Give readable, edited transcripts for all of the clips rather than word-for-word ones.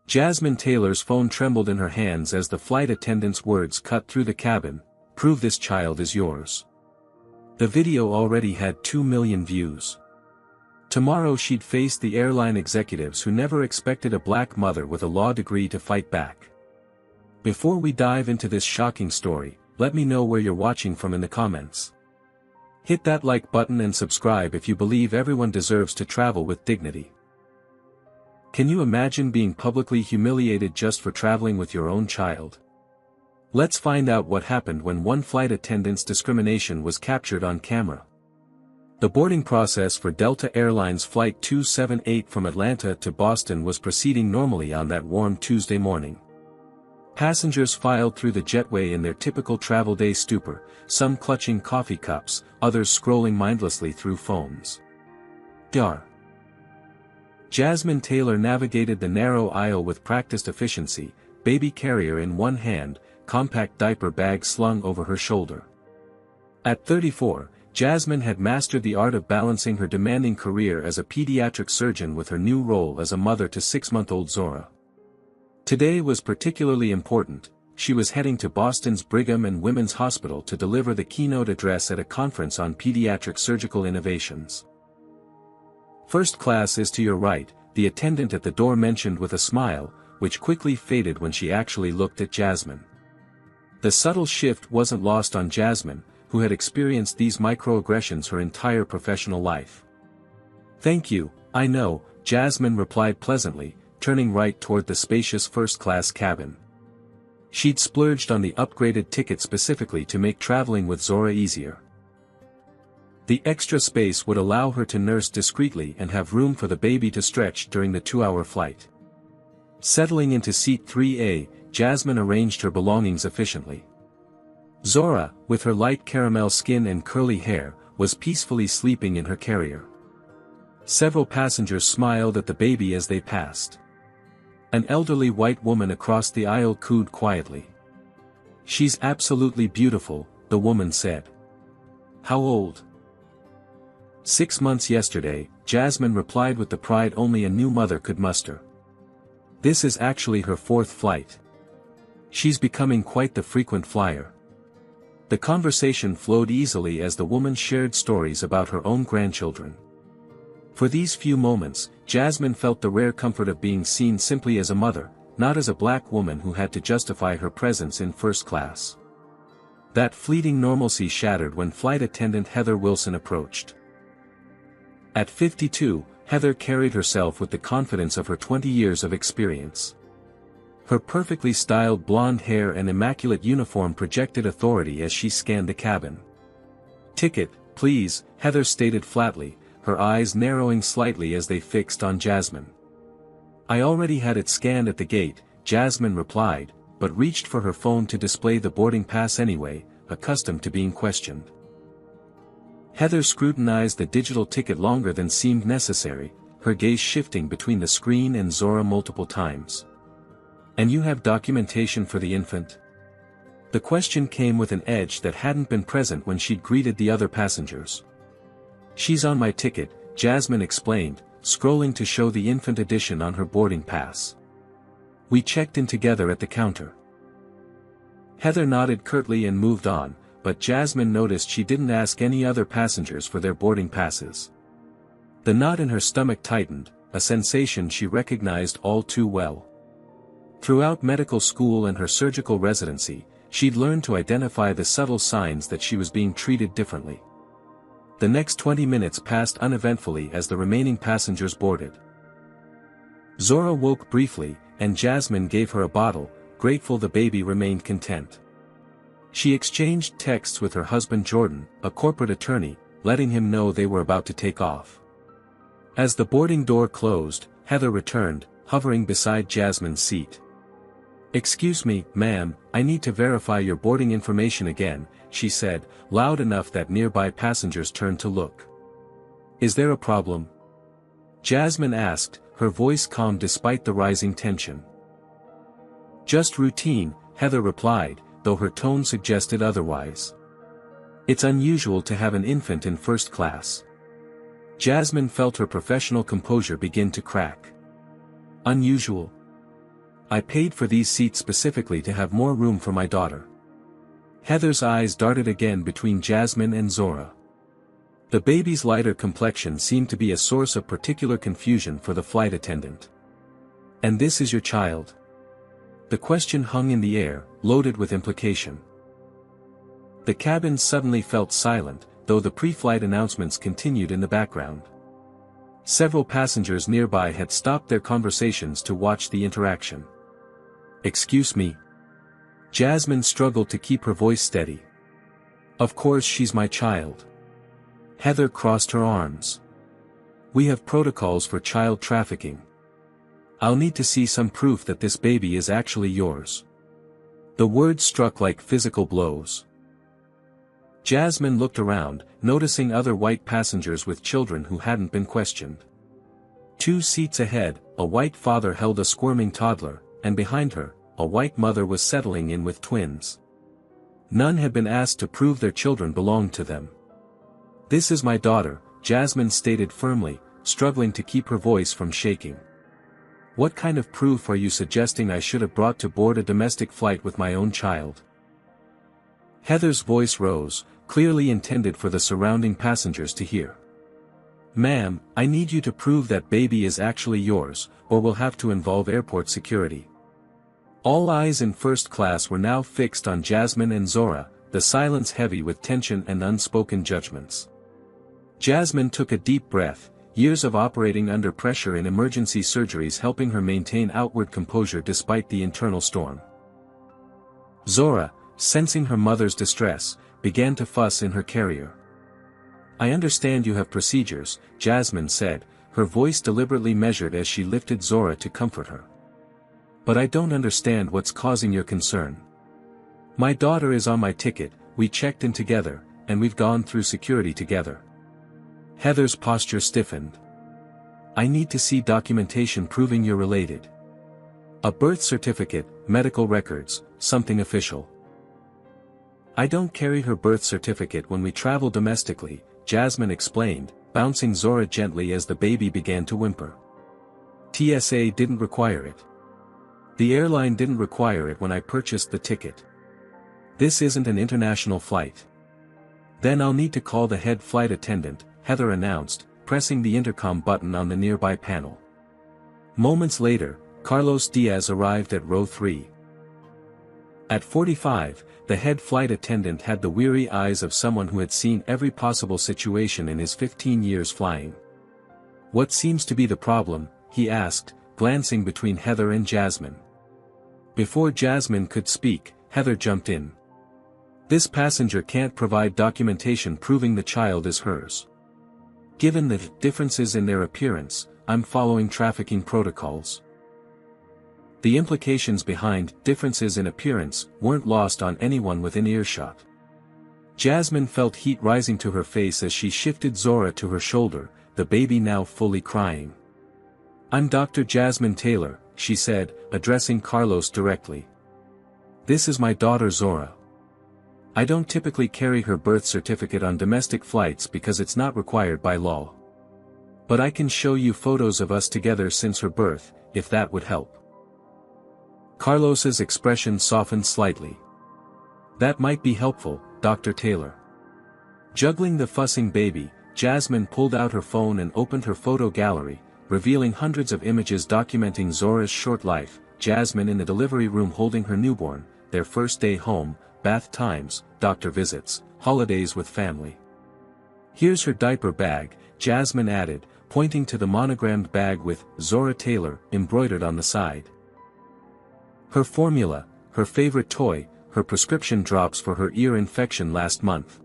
Jasmine Taylor's phone trembled in her hands as the flight attendant's words cut through the cabin, "Prove this child is yours." The video already had 2 million views. Tomorrow she'd face the airline executives who never expected a black mother with a law degree to fight back. Before we dive into this shocking story, let me know where you're watching from in the comments. Hit that like button and subscribe if you believe everyone deserves to travel with dignity. Can you imagine being publicly humiliated just for traveling with your own child? Let's find out what happened when one flight attendant's discrimination was captured on camera. The boarding process for Delta Airlines Flight 278 from Atlanta to Boston was proceeding normally on that warm Tuesday morning. Passengers filed through the jetway in their typical travel day stupor, some clutching coffee cups, others scrolling mindlessly through phones. Jasmine Taylor navigated the narrow aisle with practiced efficiency, baby carrier in one hand, compact diaper bag slung over her shoulder. At 34, Jasmine had mastered the art of balancing her demanding career as a pediatric surgeon with her new role as a mother to 6-month-old Zora. Today was particularly important. She was heading to Boston's Brigham and Women's Hospital to deliver the keynote address at a conference on pediatric surgical innovations. "First class is to your right," the attendant at the door mentioned with a smile, which quickly faded when she actually looked at Jasmine. The subtle shift wasn't lost on Jasmine, who had experienced these microaggressions her entire professional life. "Thank you, I know," Jasmine replied pleasantly, turning right toward the spacious first-class cabin. She'd splurged on the upgraded ticket specifically to make traveling with Zora easier. The extra space would allow her to nurse discreetly and have room for the baby to stretch during the 2-hour flight. Settling into seat 3A, Jasmine arranged her belongings efficiently. Zora, with her light caramel skin and curly hair, was peacefully sleeping in her carrier. Several passengers smiled at the baby as they passed. An elderly white woman across the aisle cooed quietly. "She's absolutely beautiful," the woman said. "How old?" 6 months yesterday, Jasmine replied with the pride only a new mother could muster. This is actually her 4th flight. She's becoming quite the frequent flyer. The conversation flowed easily as the woman shared stories about her own grandchildren. For these few moments, Jasmine felt the rare comfort of being seen simply as a mother, not as a black woman who had to justify her presence in first class. That fleeting normalcy shattered when flight attendant Heather Wilson approached. At 52, Heather carried herself with the confidence of her 20 years of experience. Her perfectly styled blonde hair and immaculate uniform projected authority as she scanned the cabin. "Ticket, please," Heather stated flatly, her eyes narrowing slightly as they fixed on Jasmine. "I already had it scanned at the gate," Jasmine replied, but reached for her phone to display the boarding pass anyway, accustomed to being questioned. Heather scrutinized the digital ticket longer than seemed necessary, her gaze shifting between the screen and Zora multiple times. "And you have documentation for the infant?" The question came with an edge that hadn't been present when she'd greeted the other passengers. "She's on my ticket," Jasmine explained, scrolling to show the infant edition on her boarding pass. "We checked in together at the counter." Heather nodded curtly and moved on, but Jasmine noticed she didn't ask any other passengers for their boarding passes. The knot in her stomach tightened, a sensation she recognized all too well. Throughout medical school and her surgical residency, she'd learned to identify the subtle signs that she was being treated differently. The next 20 minutes passed uneventfully as the remaining passengers boarded. Zora woke briefly, and Jasmine gave her a bottle, grateful the baby remained content. She exchanged texts with her husband Jordan, a corporate attorney, letting him know they were about to take off. As the boarding door closed, Heather returned, hovering beside Jasmine's seat. "Excuse me, ma'am, I need to verify your boarding information again," she said, loud enough that nearby passengers turned to look. "Is there a problem?" Jasmine asked, her voice calm despite the rising tension. "Just routine," Heather replied, though her tone suggested otherwise. "It's unusual to have an infant in first class." Jasmine felt her professional composure begin to crack. "Unusual?" I paid for these seats specifically to have more room for my daughter. Heather's eyes darted again between Jasmine and Zora. The baby's lighter complexion seemed to be a source of particular confusion for the flight attendant. And this is your child? The question hung in the air, loaded with implication. The cabin suddenly felt silent, though the pre-flight announcements continued in the background. Several passengers nearby had stopped their conversations to watch the interaction. Excuse me. Jasmine struggled to keep her voice steady. Of course she's my child. Heather crossed her arms. We have protocols for child trafficking. I'll need to see some proof that this baby is actually yours. The words struck like physical blows. Jasmine looked around, noticing other white passengers with children who hadn't been questioned. 2 seats ahead, a white father held a squirming toddler, and behind her, a white mother was settling in with twins. None had been asked to prove their children belonged to them. This is my daughter, Jasmine stated firmly, struggling to keep her voice from shaking. What kind of proof are you suggesting I should have brought to board a domestic flight with my own child? Heather's voice rose, clearly intended for the surrounding passengers to hear. Ma'am, I need you to prove that baby is actually yours, or we'll have to involve airport security. All eyes in first class were now fixed on Jasmine and Zora, the silence heavy with tension and unspoken judgments. Jasmine took a deep breath, years of operating under pressure in emergency surgeries helping her maintain outward composure despite the internal storm. Zora, sensing her mother's distress, began to fuss in her carrier. I understand you have procedures, Jasmine said, her voice deliberately measured as she lifted Zora to comfort her. But I don't understand what's causing your concern. My daughter is on my ticket, we checked in together, and we've gone through security together. Heather's posture stiffened. I need to see documentation proving you're related. A birth certificate, medical records, something official. I don't carry her birth certificate when we travel domestically, Jasmine explained, bouncing Zora gently as the baby began to whimper. TSA didn't require it. The airline didn't require it when I purchased the ticket. This isn't an international flight. Then I'll need to call the head flight attendant, Heather announced, pressing the intercom button on the nearby panel. Moments later, Carlos Diaz arrived at row 3. At 45, the head flight attendant had the weary eyes of someone who had seen every possible situation in his 15 years flying. What seems to be the problem, he asked, glancing between Heather and Jasmine. Before Jasmine could speak, Heather jumped in. This passenger can't provide documentation proving the child is hers. Given the differences in their appearance, I'm following trafficking protocols. The implications behind differences in appearance weren't lost on anyone within earshot. Jasmine felt heat rising to her face as she shifted Zora to her shoulder, the baby now fully crying. I'm Dr. Jasmine Taylor, she said, addressing Carlos directly. This is my daughter Zora. I don't typically carry her birth certificate on domestic flights because it's not required by law. But I can show you photos of us together since her birth, if that would help. Carlos's expression softened slightly. That might be helpful, Dr. Taylor. Juggling the fussing baby, Jasmine pulled out her phone and opened her photo gallery, revealing hundreds of images documenting Zora's short life, Jasmine in the delivery room holding her newborn, their first day home, bath times, doctor visits, holidays with family. Here's her diaper bag, Jasmine added, pointing to the monogrammed bag with Zora Taylor embroidered on the side. Her formula, her favorite toy, her prescription drops for her ear infection last month.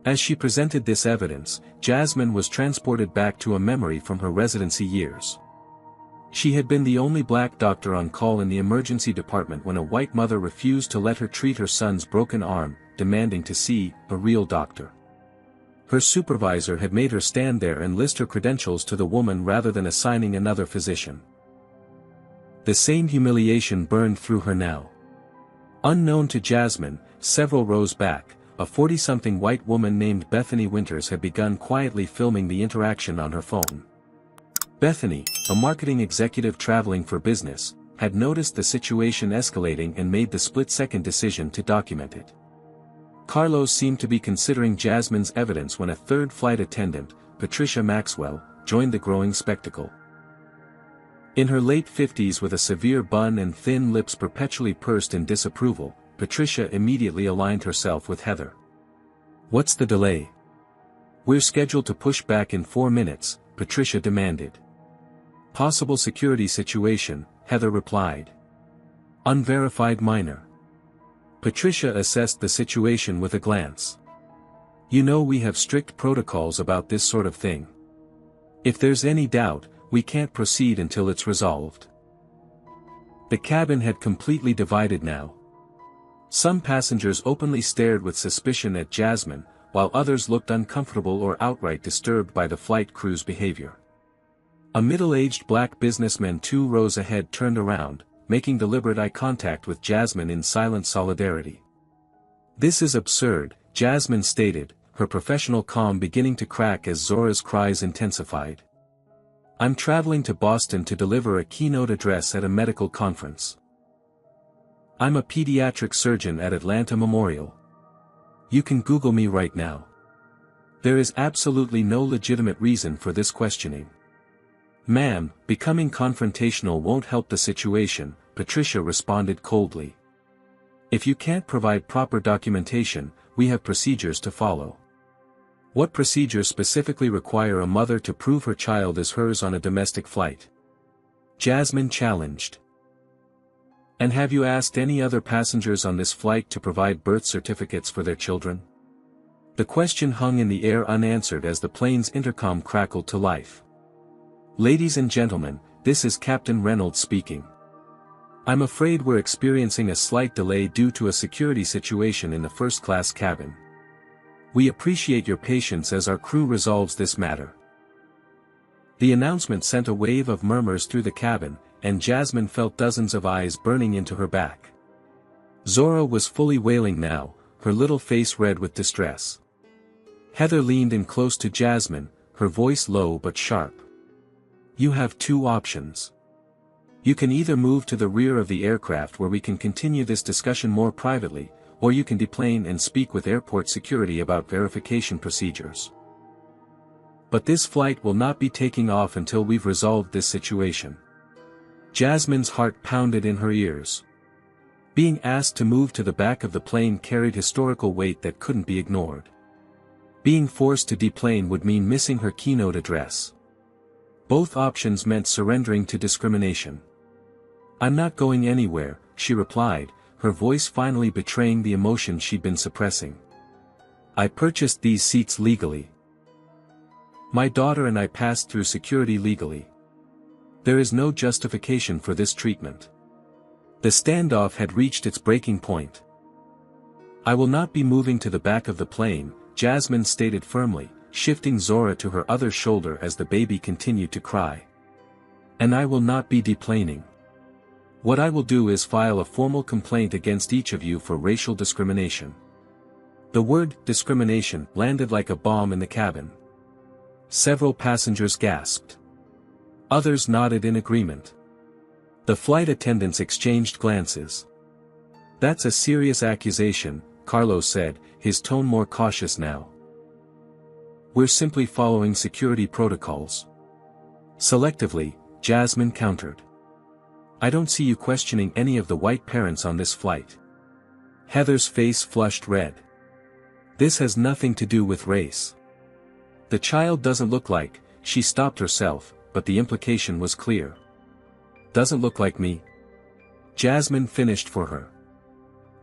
As she presented this evidence, Jasmine was transported back to a memory from her residency years. She had been the only black doctor on call in the emergency department when a white mother refused to let her treat her son's broken arm, demanding to see a real doctor. Her supervisor had made her stand there and list her credentials to the woman rather than assigning another physician. The same humiliation burned through her now. Unknown to Jasmine, several rows back, a 40-something white woman named Bethany Winters had begun quietly filming the interaction on her phone. Bethany, a marketing executive traveling for business, had noticed the situation escalating and made the split-second decision to document it. Carlos seemed to be considering Jasmine's evidence when a third flight attendant, Patricia Maxwell, joined the growing spectacle. In her late 50s with a severe bun and thin lips perpetually pursed in disapproval, Patricia immediately aligned herself with Heather. "What's the delay? We're scheduled to push back in 4 minutes," Patricia demanded. "Possible security situation," Heather replied. "Unverified minor." Patricia assessed the situation with a glance. "You know we have strict protocols about this sort of thing. If there's any doubt, we can't proceed until it's resolved." The cabin had completely divided now. Some passengers openly stared with suspicion at Jasmine, while others looked uncomfortable or outright disturbed by the flight crew's behavior. A middle-aged black businessman 2 rows ahead turned around, making deliberate eye contact with Jasmine in silent solidarity. "This is absurd," Jasmine stated, her professional calm beginning to crack as Zora's cries intensified. "I'm traveling to Boston to deliver a keynote address at a medical conference. I'm a pediatric surgeon at Atlanta Memorial. You can Google me right now. There is absolutely no legitimate reason for this questioning." "Ma'am, becoming confrontational won't help the situation," Patricia responded coldly. "If you can't provide proper documentation, we have procedures to follow." "What procedures specifically require a mother to prove her child is hers on a domestic flight?" Jasmine challenged. "And have you asked any other passengers on this flight to provide birth certificates for their children?" The question hung in the air unanswered as the plane's intercom crackled to life. "Ladies and gentlemen, this is Captain Reynolds speaking. I'm afraid we're experiencing a slight delay due to a security situation in the first-class cabin. We appreciate your patience as our crew resolves this matter." The announcement sent a wave of murmurs through the cabin, and Jasmine felt dozens of eyes burning into her back. Zora was fully wailing now, her little face red with distress. Heather leaned in close to Jasmine, her voice low but sharp. "You have 2 options. You can either move to the rear of the aircraft where we can continue this discussion more privately, or you can deplane and speak with airport security about verification procedures. But this flight will not be taking off until we've resolved this situation." Jasmine's heart pounded in her ears. Being asked to move to the back of the plane carried historical weight that couldn't be ignored. Being forced to deplane would mean missing her keynote address. Both options meant surrendering to discrimination. "I'm not going anywhere," she replied, her voice finally betraying the emotion she'd been suppressing. "I purchased these seats legally. My daughter and I passed through security legally. There is no justification for this treatment." The standoff had reached its breaking point. "I will not be moving to the back of the plane," Jasmine stated firmly, shifting Zora to her other shoulder as the baby continued to cry. "And I will not be deplaning. What I will do is file a formal complaint against each of you for racial discrimination." The word discrimination landed like a bomb in the cabin. Several passengers gasped. Others nodded in agreement. The flight attendants exchanged glances. "That's a serious accusation," Carlos said, his tone more cautious now. "We're simply following security protocols." Selectively, Jasmine countered. "I don't see you questioning any of the white parents on this flight." Heather's face flushed red. "This has nothing to do with race. The child doesn't look like," she stopped herself, but the implication was clear. "Doesn't look like me." Jasmine finished for her.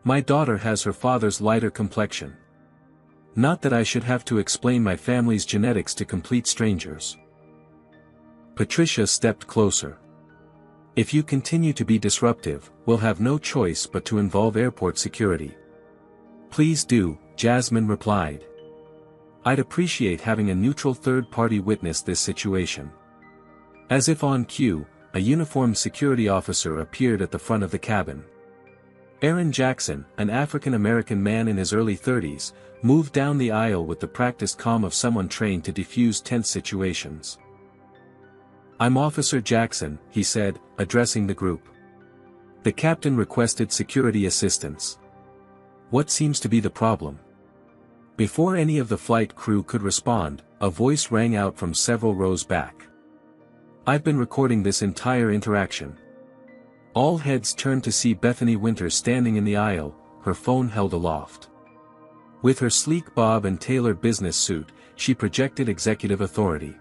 "My daughter has her father's lighter complexion. Not that I should have to explain my family's genetics to complete strangers." Patricia stepped closer. "If you continue to be disruptive, we'll have no choice but to involve airport security." "Please do," Jasmine replied. "I'd appreciate having a neutral third-party witness this situation." As if on cue, a uniformed security officer appeared at the front of the cabin. Aaron Jackson, an African-American man in his early 30s, moved down the aisle with the practiced calm of someone trained to defuse tense situations. "I'm Officer Jackson," he said, addressing the group. The captain requested security assistance. What seems to be the problem? Before any of the flight crew could respond, a voice rang out from several rows back. I've been recording this entire interaction. All heads turned to see Bethany Winters standing in the aisle, her phone held aloft. With her sleek bob and tailored business suit, she projected executive authority.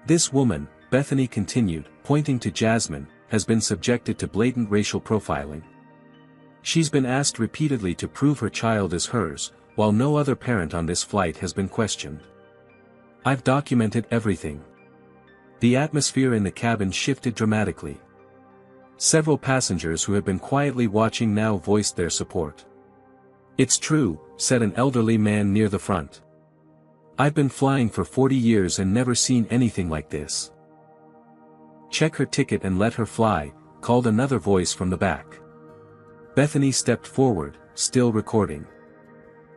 This woman, Bethany continued, pointing to Jasmine, has been subjected to blatant racial profiling. She's been asked repeatedly to prove her child is hers, while no other parent on this flight has been questioned. I've documented everything. The atmosphere in the cabin shifted dramatically. Several passengers who had been quietly watching now voiced their support. It's true, said an elderly man near the front. I've been flying for 40 years and never seen anything like this. Check her ticket and let her fly, called another voice from the back. Bethany stepped forward, still recording.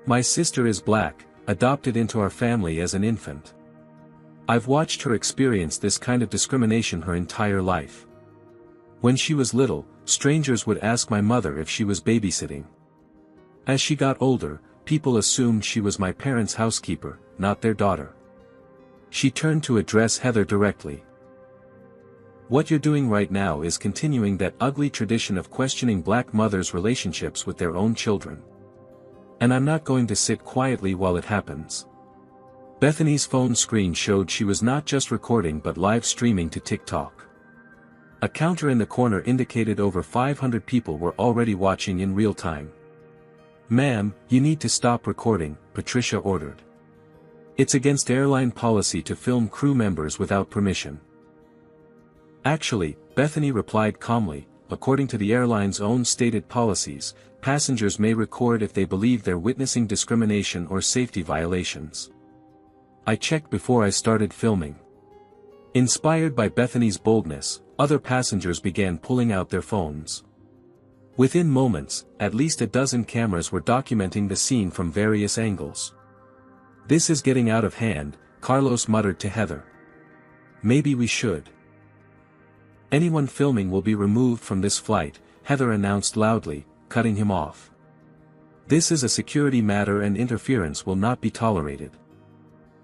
My sister is black, adopted into our family as an infant. I've watched her experience this kind of discrimination her entire life. When she was little, strangers would ask my mother if she was babysitting. As she got older, people assumed she was my parents' housekeeper, not their daughter. She turned to address Heather directly. What you're doing right now is continuing that ugly tradition of questioning black mothers' relationships with their own children. And I'm not going to sit quietly while it happens. Bethany's phone screen showed she was not just recording but live streaming to TikTok. A counter in the corner indicated over 500 people were already watching in real time. Ma'am, you need to stop recording, Patricia ordered. It's against airline policy to film crew members without permission. Actually, Bethany replied calmly, according to the airline's own stated policies, passengers may record if they believe they're witnessing discrimination or safety violations. I checked before I started filming. Inspired by Bethany's boldness, other passengers began pulling out their phones. Within moments, at least a dozen cameras were documenting the scene from various angles. This is getting out of hand, Carlos muttered to Heather. Maybe we should. Anyone filming will be removed from this flight, Heather announced loudly, cutting him off. This is a security matter and interference will not be tolerated.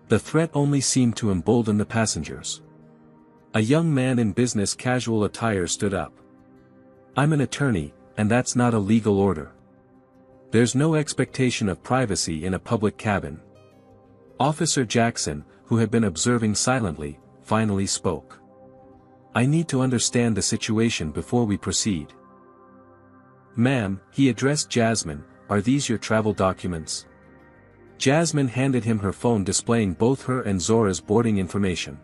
The threat only seemed to embolden the passengers. A young man in business casual attire stood up. I'm an attorney, and that's not a legal order. There's no expectation of privacy in a public cabin. Officer Jackson, who had been observing silently, finally spoke. I need to understand the situation before we proceed. Ma'am, he addressed Jasmine, are these your travel documents? Jasmine handed him her phone displaying both her and Zora's boarding information.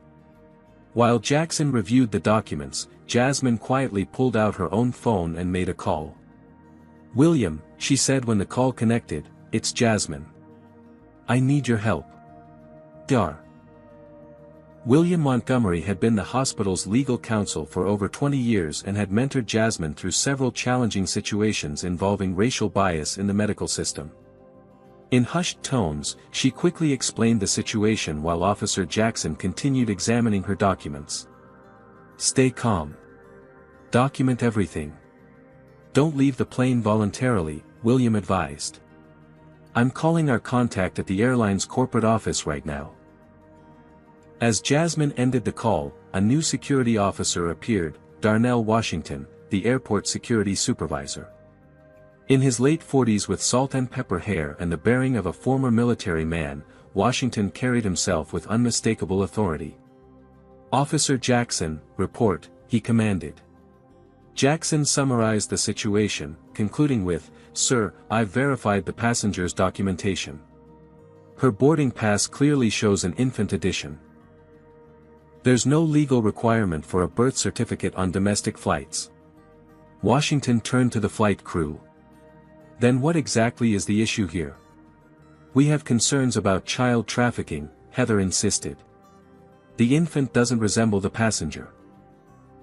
While Jackson reviewed the documents, Jasmine quietly pulled out her own phone and made a call. William, she said when the call connected, it's Jasmine. I need your help. Dar. William Montgomery had been the hospital's legal counsel for over 20 years and had mentored Jasmine through several challenging situations involving racial bias in the medical system. In hushed tones, she quickly explained the situation while Officer Jackson continued examining her documents. Stay calm. Document everything. Don't leave the plane voluntarily, William advised. I'm calling our contact at the airline's corporate office right now. As Jasmine ended the call, a new security officer appeared, Darnell Washington, the airport security supervisor. In his late 40s with salt and pepper hair and the bearing of a former military man, Washington carried himself with unmistakable authority. Officer Jackson, report, he commanded. Jackson summarized the situation, concluding with, Sir, I've verified the passenger's documentation. Her boarding pass clearly shows an infant edition. There's no legal requirement for a birth certificate on domestic flights. Washington turned to the flight crew. Then what exactly is the issue here? We have concerns about child trafficking, Heather insisted. The infant doesn't resemble the passenger.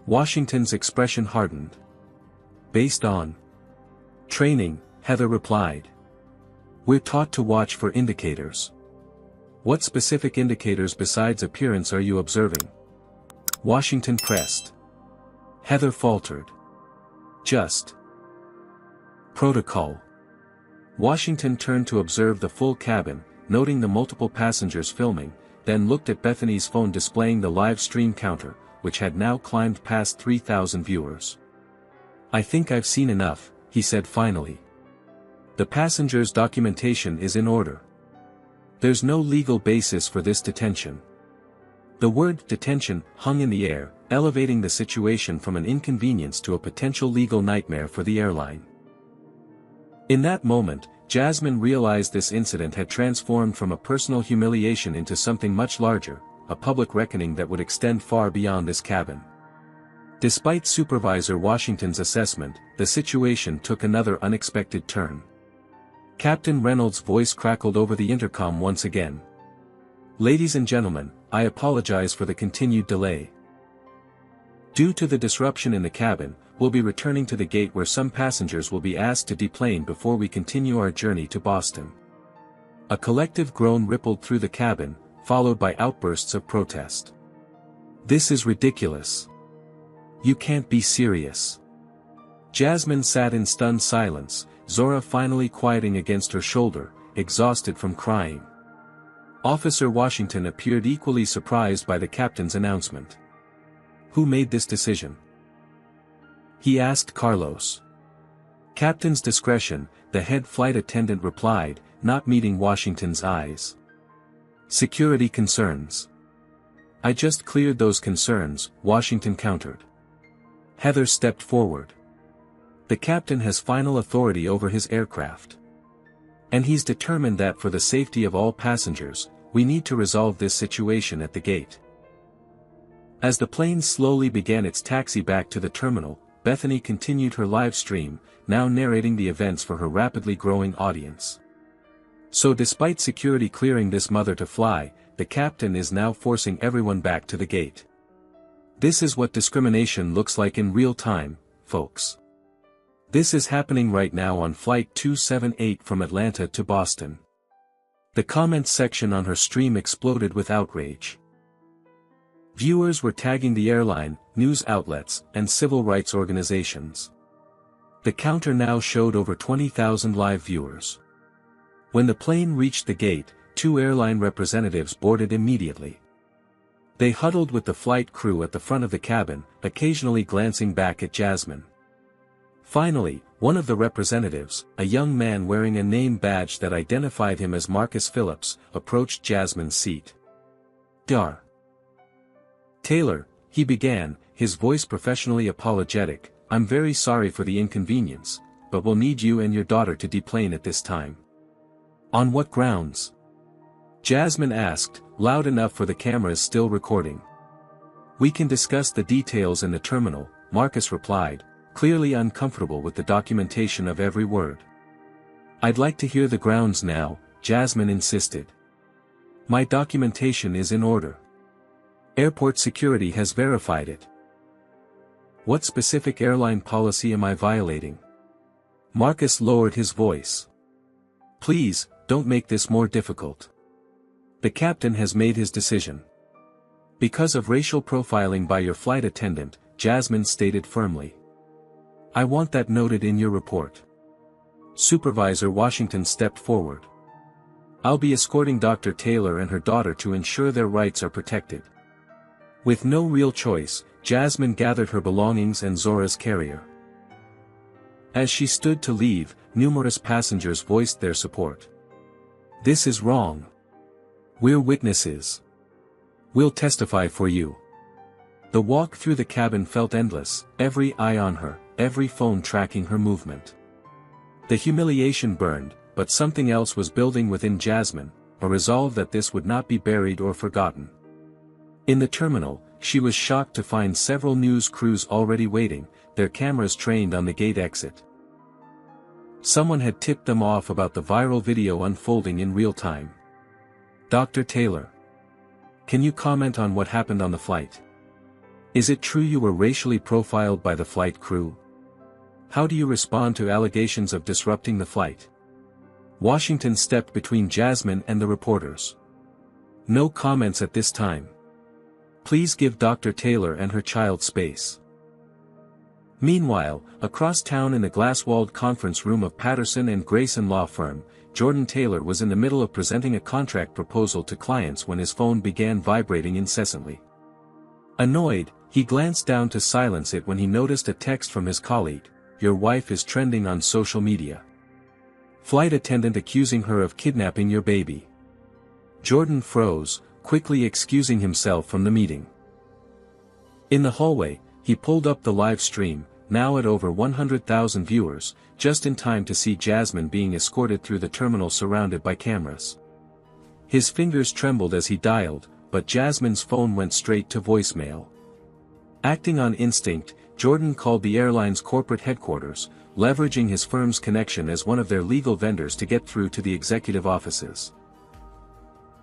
Washington's expression hardened. Based on training, Heather replied. We're taught to watch for indicators. What specific indicators besides appearance are you observing? Washington pressed. Heather faltered. just protocol. Washington turned to observe the full cabin, noting the multiple passengers filming, then looked at Bethany's phone displaying the live stream counter, which had now climbed past 3,000 viewers. "I think I've seen enough," he said finally. "The passengers' documentation is in order. There's no legal basis for this detention." The word detention hung in the air, elevating the situation from an inconvenience to a potential legal nightmare for the airline. In that moment, Jasmine realized this incident had transformed from a personal humiliation into something much larger, a public reckoning that would extend far beyond this cabin. Despite Supervisor Washington's assessment, the situation took another unexpected turn. Captain Reynolds' voice crackled over the intercom once again. "Ladies and gentlemen, I apologize for the continued delay. Due to the disruption in the cabin, we'll be returning to the gate where some passengers will be asked to deplane before we continue our journey to Boston." A collective groan rippled through the cabin, followed by outbursts of protest. "This is ridiculous. You can't be serious." Jasmine sat in stunned silence, Zora finally quieting against her shoulder, exhausted from crying. Officer Washington appeared equally surprised by the captain's announcement. "Who made this decision?" he asked Carlos. "Captain's discretion," the head flight attendant replied, not meeting Washington's eyes. "Security concerns." "I just cleared those concerns," Washington countered. Heather stepped forward. "The captain has final authority over his aircraft. And he's determined that for the safety of all passengers, we need to resolve this situation at the gate." As the plane slowly began its taxi back to the terminal, Bethany continued her live stream, now narrating the events for her rapidly growing audience. "So despite security clearing this mother to fly, the captain is now forcing everyone back to the gate. This is what discrimination looks like in real time, folks. This is happening right now on Flight 278 from Atlanta to Boston." The comments section on her stream exploded with outrage. Viewers were tagging the airline, news outlets, and civil rights organizations. The counter now showed over 20,000 live viewers. When the plane reached the gate, 2 airline representatives boarded immediately. They huddled with the flight crew at the front of the cabin, occasionally glancing back at Jasmine. Finally, one of the representatives, a young man wearing a name badge that identified him as Marcus Phillips, approached Jasmine's seat. "Dr. Taylor," he began, his voice professionally apologetic, "I'm very sorry for the inconvenience, but we'll need you and your daughter to deplane at this time." "On what grounds?" Jasmine asked, loud enough for the cameras still recording. "We can discuss the details in the terminal," Marcus replied, clearly uncomfortable with the documentation of every word. "I'd like to hear the grounds now," Jasmine insisted. "My documentation is in order. Airport security has verified it." "What specific airline policy am I violating?" Marcus lowered his voice. "Please, don't make this more difficult. The captain has made his decision. Because of racial profiling by your flight attendant," Jasmine stated firmly. "I want that noted in your report." Supervisor Washington stepped forward. "I'll be escorting Dr. Taylor and her daughter to ensure their rights are protected." With no real choice, Jasmine gathered her belongings and Zora's carrier. As she stood to leave, numerous passengers voiced their support. "This is wrong. We're witnesses. We'll testify for you." The walk through the cabin felt endless, every eye on her, every phone tracking her movement. The humiliation burned, but something else was building within Jasmine, a resolve that this would not be buried or forgotten. In the terminal, she was shocked to find several news crews already waiting, their cameras trained on the gate exit. Someone had tipped them off about the viral video unfolding in real time. "Dr. Taylor, can you comment on what happened on the flight? Is it true you were racially profiled by the flight crew? How do you respond to allegations of disrupting the flight?" Washington stepped between Jasmine and the reporters. "No comments at this time. Please give Dr. Taylor and her child space." Meanwhile, across town in the glass-walled conference room of Patterson and Grayson law firm, Jordan Taylor was in the middle of presenting a contract proposal to clients when his phone began vibrating incessantly. Annoyed, he glanced down to silence it when he noticed a text from his colleague, "Your wife is trending on social media. Flight attendant accusing her of kidnapping your baby." Jordan froze, quickly excusing himself from the meeting. In the hallway, he pulled up the live stream, now at over 100,000 viewers, just in time to see Jasmine being escorted through the terminal surrounded by cameras. His fingers trembled as he dialed, but Jasmine's phone went straight to voicemail. Acting on instinct, Jordan called the airline's corporate headquarters, leveraging his firm's connection as one of their legal vendors to get through to the executive offices.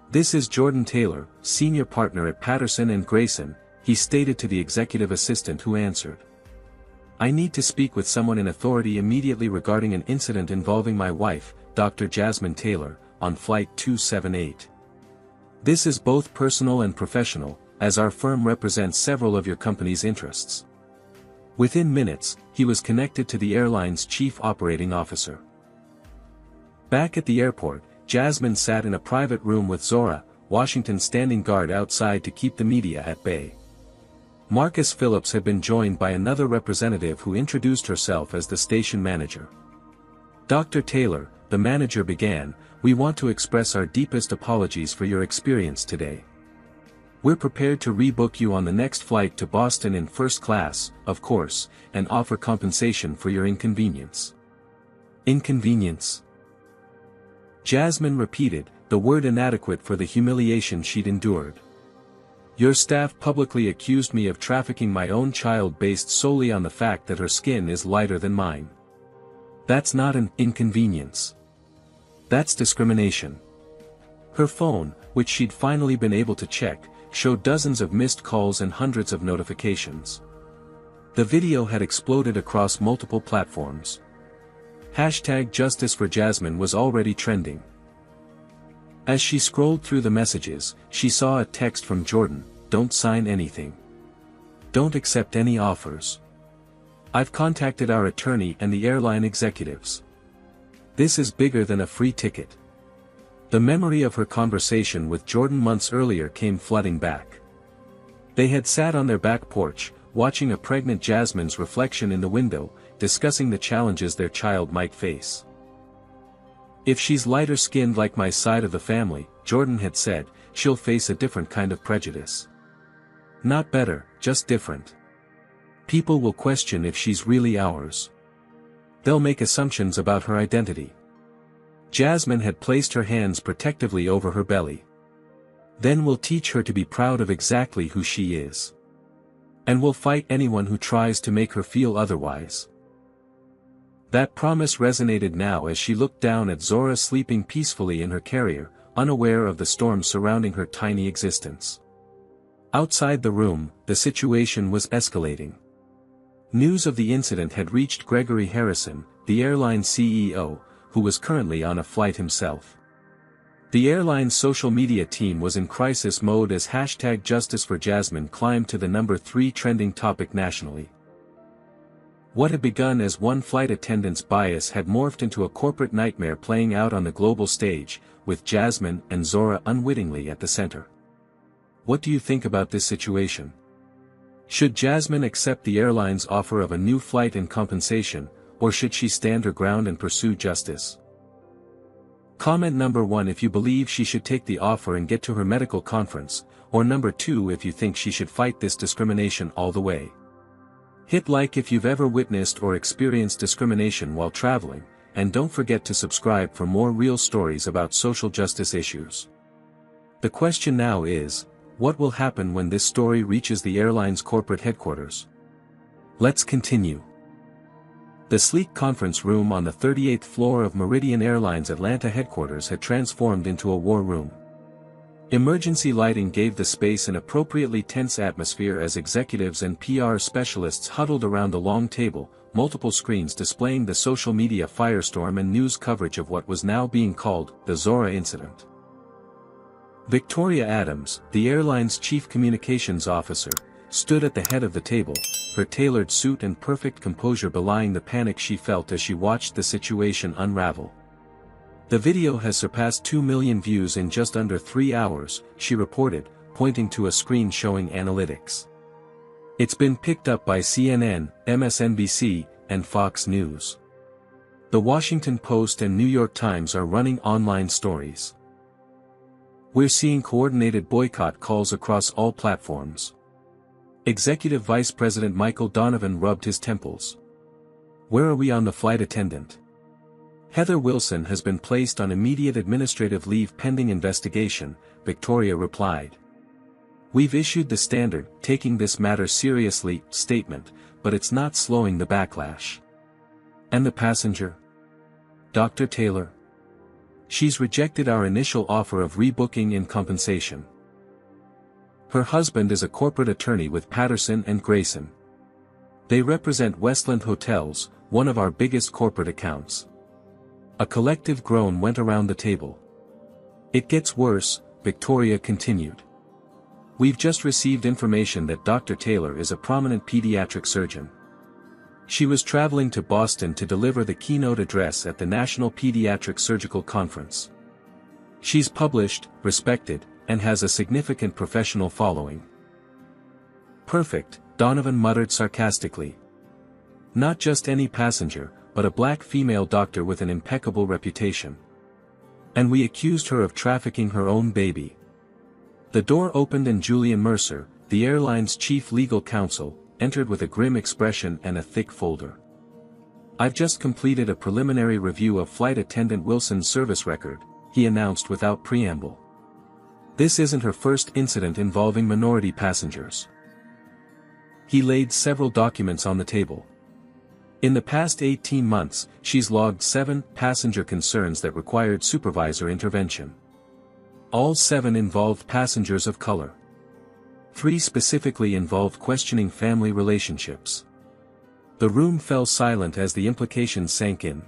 "This is Jordan Taylor, senior partner at Patterson and Grayson," he stated to the executive assistant who answered. "I need to speak with someone in authority immediately regarding an incident involving my wife, Dr. Jasmine Taylor, on Flight 278. This is both personal and professional, as our firm represents several of your company's interests." Within minutes, he was connected to the airline's chief operating officer. Back at the airport, Jasmine sat in a private room with Zora, Washington standing guard outside to keep the media at bay. Marcus Phillips had been joined by another representative who introduced herself as the station manager. "Dr. Taylor," the manager began, "we want to express our deepest apologies for your experience today. We're prepared to rebook you on the next flight to Boston in first class, of course, and offer compensation for your inconvenience." Inconvenience? Jasmine repeated, the word inadequate for the humiliation she'd endured. "Your staff publicly accused me of trafficking my own child based solely on the fact that her skin is lighter than mine. That's not an inconvenience. That's discrimination." Her phone, which she'd finally been able to check, showed dozens of missed calls and hundreds of notifications. The video had exploded across multiple platforms. #Justice for Jasmine was already trending. As she scrolled through the messages, she saw a text from Jordan, "Don't sign anything. Don't accept any offers. I've contacted our attorney and the airline executives. This is bigger than a free ticket." The memory of her conversation with Jordan months earlier came flooding back. They had sat on their back porch, watching a pregnant Jasmine's reflection in the window, discussing the challenges their child might face. "If she's lighter-skinned like my side of the family," Jordan had said, "she'll face a different kind of prejudice. Not better, just different. People will question if she's really ours. They'll make assumptions about her identity." Jasmine had placed her hands protectively over her belly. "Then we'll teach her to be proud of exactly who she is. And we'll fight anyone who tries to make her feel otherwise." That promise resonated now as she looked down at Zora sleeping peacefully in her carrier, unaware of the storm surrounding her tiny existence. Outside the room, the situation was escalating. News of the incident had reached Gregory Harrison, the airline CEO, who was currently on a flight himself. The airline's social media team was in crisis mode as #Justice for Jasmine climbed to the number 3 trending topic nationally. What had begun as one flight attendant's bias had morphed into a corporate nightmare playing out on the global stage, with Jasmine and Zora unwittingly at the center. What do you think about this situation? Should Jasmine accept the airline's offer of a new flight and compensation, or should she stand her ground and pursue justice? Comment number 1 if you believe she should take the offer and get to her medical conference, or number 2 if you think she should fight this discrimination all the way. Hit like if you've ever witnessed or experienced discrimination while traveling, and don't forget to subscribe for more real stories about social justice issues. The question now is, what will happen when this story reaches the airline's corporate headquarters? Let's continue. The sleek conference room on the 38th floor of Meridian Airlines Atlanta headquarters had transformed into a war room. Emergency lighting gave the space an appropriately tense atmosphere as executives and PR specialists huddled around the long table, multiple screens displaying the social media firestorm and news coverage of what was now being called the Zora incident. Victoria Adams, the airline's chief communications officer, stood at the head of the table, her tailored suit and perfect composure belying the panic she felt as she watched the situation unravel. The video has surpassed 2 million views in just under 3 hours, she reported, pointing to a screen showing analytics. It's been picked up by CNN, MSNBC, and Fox News. The Washington Post and New York Times are running online stories. We're seeing coordinated boycott calls across all platforms. Executive Vice President Michael Donovan rubbed his temples. Where are we on the flight attendant? Heather Wilson has been placed on immediate administrative leave pending investigation, Victoria replied. We've issued the standard, taking this matter seriously, statement, but it's not slowing the backlash. And the passenger? Dr. Taylor? She's rejected our initial offer of rebooking and compensation. Her husband is a corporate attorney with Patterson and Grayson. They represent Westland Hotels, one of our biggest corporate accounts. A collective groan went around the table. It gets worse, Victoria continued. We've just received information that Dr. Taylor is a prominent pediatric surgeon. She was traveling to Boston to deliver the keynote address at the National Pediatric Surgical Conference. She's published, respected, and has a significant professional following. Perfect, Donovan muttered sarcastically. Not just any passenger, but a black female doctor with an impeccable reputation. And we accused her of trafficking her own baby. The door opened and Julian Mercer, the airline's chief legal counsel, entered with a grim expression and a thick folder. I've just completed a preliminary review of Flight Attendant Wilson's service record, he announced without preamble. This isn't her first incident involving minority passengers. He laid several documents on the table. In the past 18 months, she's logged 7 passenger concerns that required supervisor intervention. All 7 involved passengers of color. 3 specifically involved questioning family relationships. The room fell silent as the implications sank in.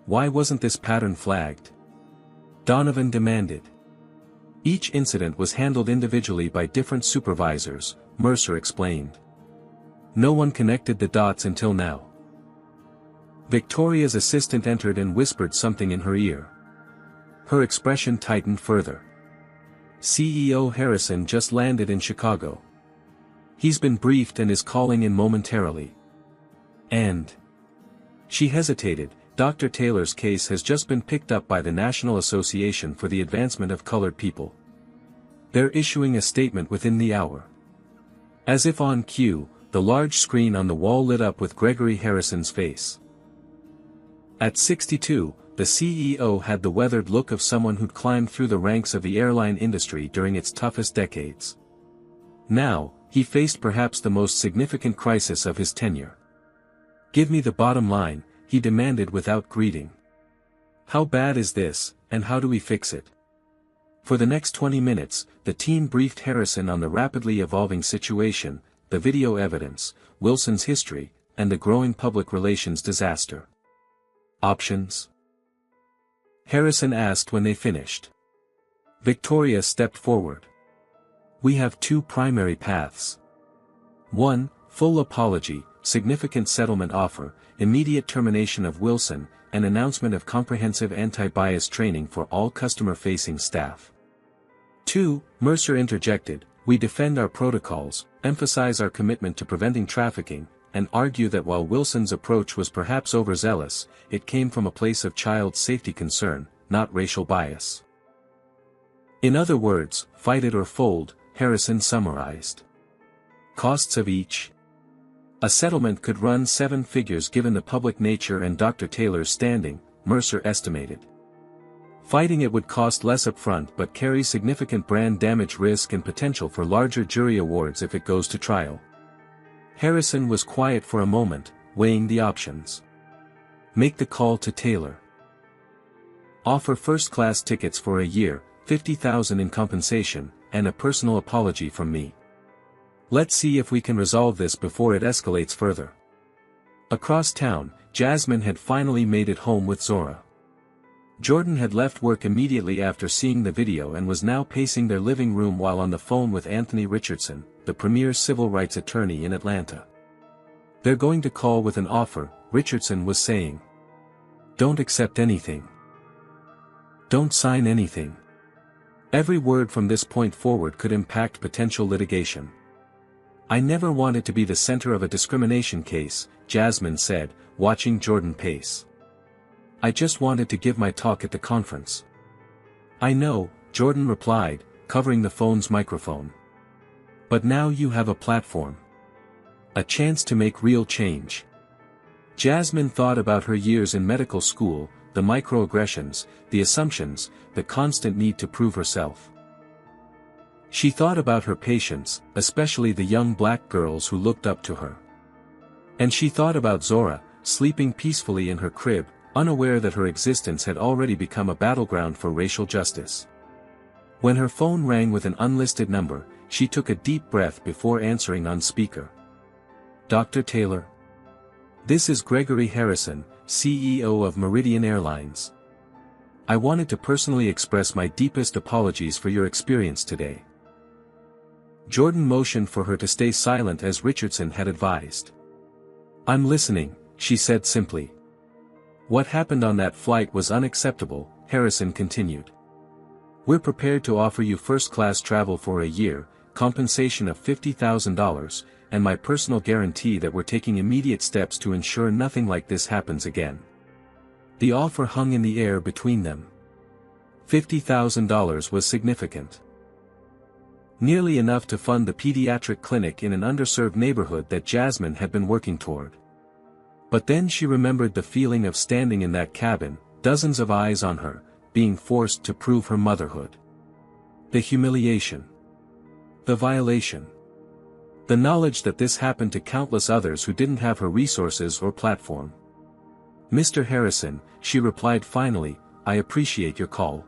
Why wasn't this pattern flagged? Donovan demanded. Each incident was handled individually by different supervisors, Mercer explained. No one connected the dots until now. Victoria's assistant entered and whispered something in her ear. Her expression tightened further. CEO Harrison just landed in Chicago. He's been briefed and is calling in momentarily. And she hesitated. Dr. Taylor's case has just been picked up by the National Association for the Advancement of Colored People. They're issuing a statement within the hour. As if on cue, the large screen on the wall lit up with Gregory Harrison's face. At 62, the CEO had the weathered look of someone who'd climbed through the ranks of the airline industry during its toughest decades. Now, he faced perhaps the most significant crisis of his tenure. Give me the bottom line, he demanded without greeting. How bad is this, and how do we fix it? For the next 20 minutes, the team briefed Harrison on the rapidly evolving situation, the video evidence, Wilson's history, and the growing public relations disaster. Options? Harrison asked when they finished. Victoria stepped forward. We have 2 primary paths. 1, full apology, significant settlement offer, immediate termination of Wilson, and announcement of comprehensive anti-bias training for all customer-facing staff. 2, Mercer interjected, we defend our protocols, emphasize our commitment to preventing trafficking, and argue that while Wilson's approach was perhaps overzealous, it came from a place of child safety concern, not racial bias. In other words, fight it or fold, Harrison summarized. Costs of each? A settlement could run 7 figures given the public nature and Dr. Taylor's standing, Mercer estimated. Fighting it would cost less upfront but carry significant brand damage risk and potential for larger jury awards if it goes to trial. Harrison was quiet for a moment, weighing the options. Make the call to Taylor. Offer first-class tickets for a year, $50,000 in compensation, and a personal apology from me. Let's see if we can resolve this before it escalates further. Across town, Jasmine had finally made it home with Zora. Jordan had left work immediately after seeing the video and was now pacing their living room while on the phone with Anthony Richardson, the premier civil rights attorney in Atlanta. "They're going to call with an offer," Richardson was saying. "Don't accept anything. Don't sign anything." Every word from this point forward could impact potential litigation. "I never wanted to be the center of a discrimination case," Jasmine said, watching Jordan pace. "I just wanted to give my talk at the conference." "I know," Jordan replied, covering the phone's microphone. "But now you have a platform. A chance to make real change." Jasmine thought about her years in medical school, the microaggressions, the assumptions, the constant need to prove herself. She thought about her patients, especially the young black girls who looked up to her. And she thought about Zora, sleeping peacefully in her crib, unaware that her existence had already become a battleground for racial justice. When her phone rang with an unlisted number, she took a deep breath before answering on speaker. "Dr. Taylor? This is Gregory Harrison, CEO of Meridian Airlines. I wanted to personally express my deepest apologies for your experience today." Jordan motioned for her to stay silent as Richardson had advised. "I'm listening," she said simply. "What happened on that flight was unacceptable," Harrison continued. "We're prepared to offer you first-class travel for a year, compensation of $50,000, and my personal guarantee that we're taking immediate steps to ensure nothing like this happens again." The offer hung in the air between them. $50,000 was significant. Nearly enough to fund the pediatric clinic in an underserved neighborhood that Jasmine had been working toward. But then she remembered the feeling of standing in that cabin, dozens of eyes on her, being forced to prove her motherhood. The humiliation. The violation. The knowledge that this happened to countless others who didn't have her resources or platform. "Mr. Harrison," she replied finally, "I appreciate your call.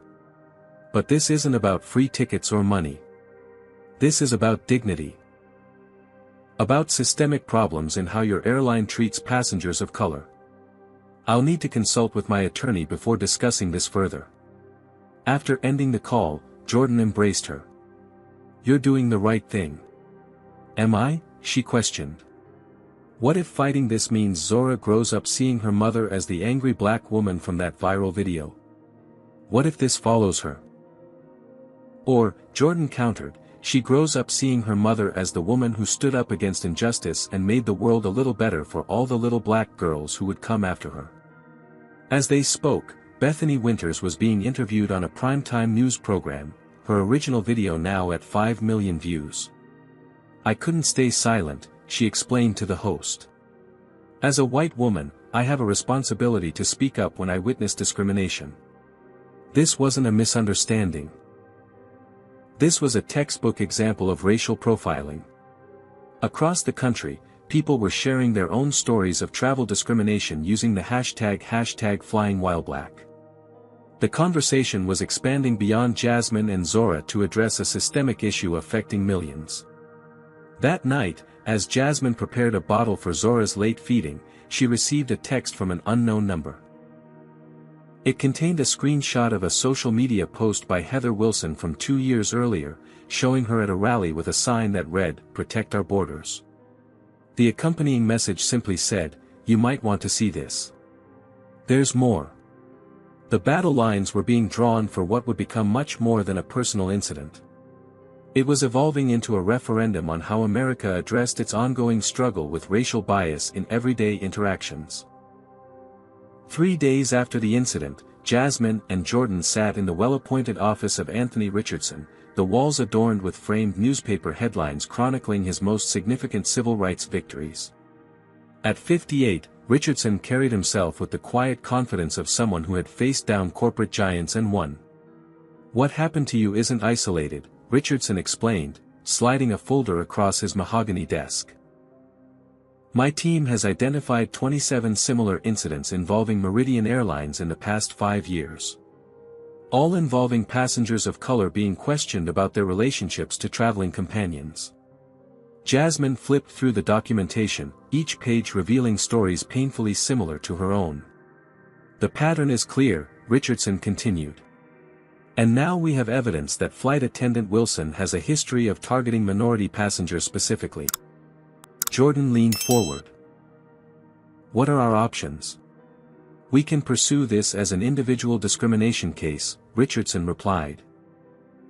But this isn't about free tickets or money. This is about dignity. About systemic problems in how your airline treats passengers of color. I'll need to consult with my attorney before discussing this further." After ending the call, Jordan embraced her. "You're doing the right thing." "Am I?" she questioned. "What if fighting this means Zora grows up seeing her mother as the angry black woman from that viral video? What if this follows her?" Or, Jordan countered, she grows up seeing her mother as the woman who stood up against injustice and made the world a little better for all the little black girls who would come after her. As they spoke, Bethany Winters was being interviewed on a primetime news program, her original video now at 5 million views. "I couldn't stay silent," she explained to the host. "As a white woman, I have a responsibility to speak up when I witness discrimination. This wasn't a misunderstanding. This was a textbook example of racial profiling." Across the country, people were sharing their own stories of travel discrimination using the hashtag #FlyingWhileBlack. The conversation was expanding beyond Jasmine and Zora to address a systemic issue affecting millions. That night, as Jasmine prepared a bottle for Zora's late feeding, she received a text from an unknown number. It contained a screenshot of a social media post by Heather Wilson from 2 years earlier, showing her at a rally with a sign that read, "Protect our borders." The accompanying message simply said, "You might want to see this. There's more." The battle lines were being drawn for what would become much more than a personal incident. It was evolving into a referendum on how America addressed its ongoing struggle with racial bias in everyday interactions. 3 days after the incident, Jasmine and Jordan sat in the well-appointed office of Anthony Richardson, the walls adorned with framed newspaper headlines chronicling his most significant civil rights victories. At 58, Richardson carried himself with the quiet confidence of someone who had faced down corporate giants and won. "What happened to you isn't isolated," Richardson explained, sliding a folder across his mahogany desk. "My team has identified 27 similar incidents involving Meridian Airlines in the past 5 years. All involving passengers of color being questioned about their relationships to traveling companions." Jasmine flipped through the documentation, each page revealing stories painfully similar to her own. "The pattern is clear," Richardson continued. And now we have evidence that flight attendant Wilson has a history of targeting minority passengers specifically. Jordan leaned forward. What are our options? We can pursue this as an individual discrimination case, Richardson replied.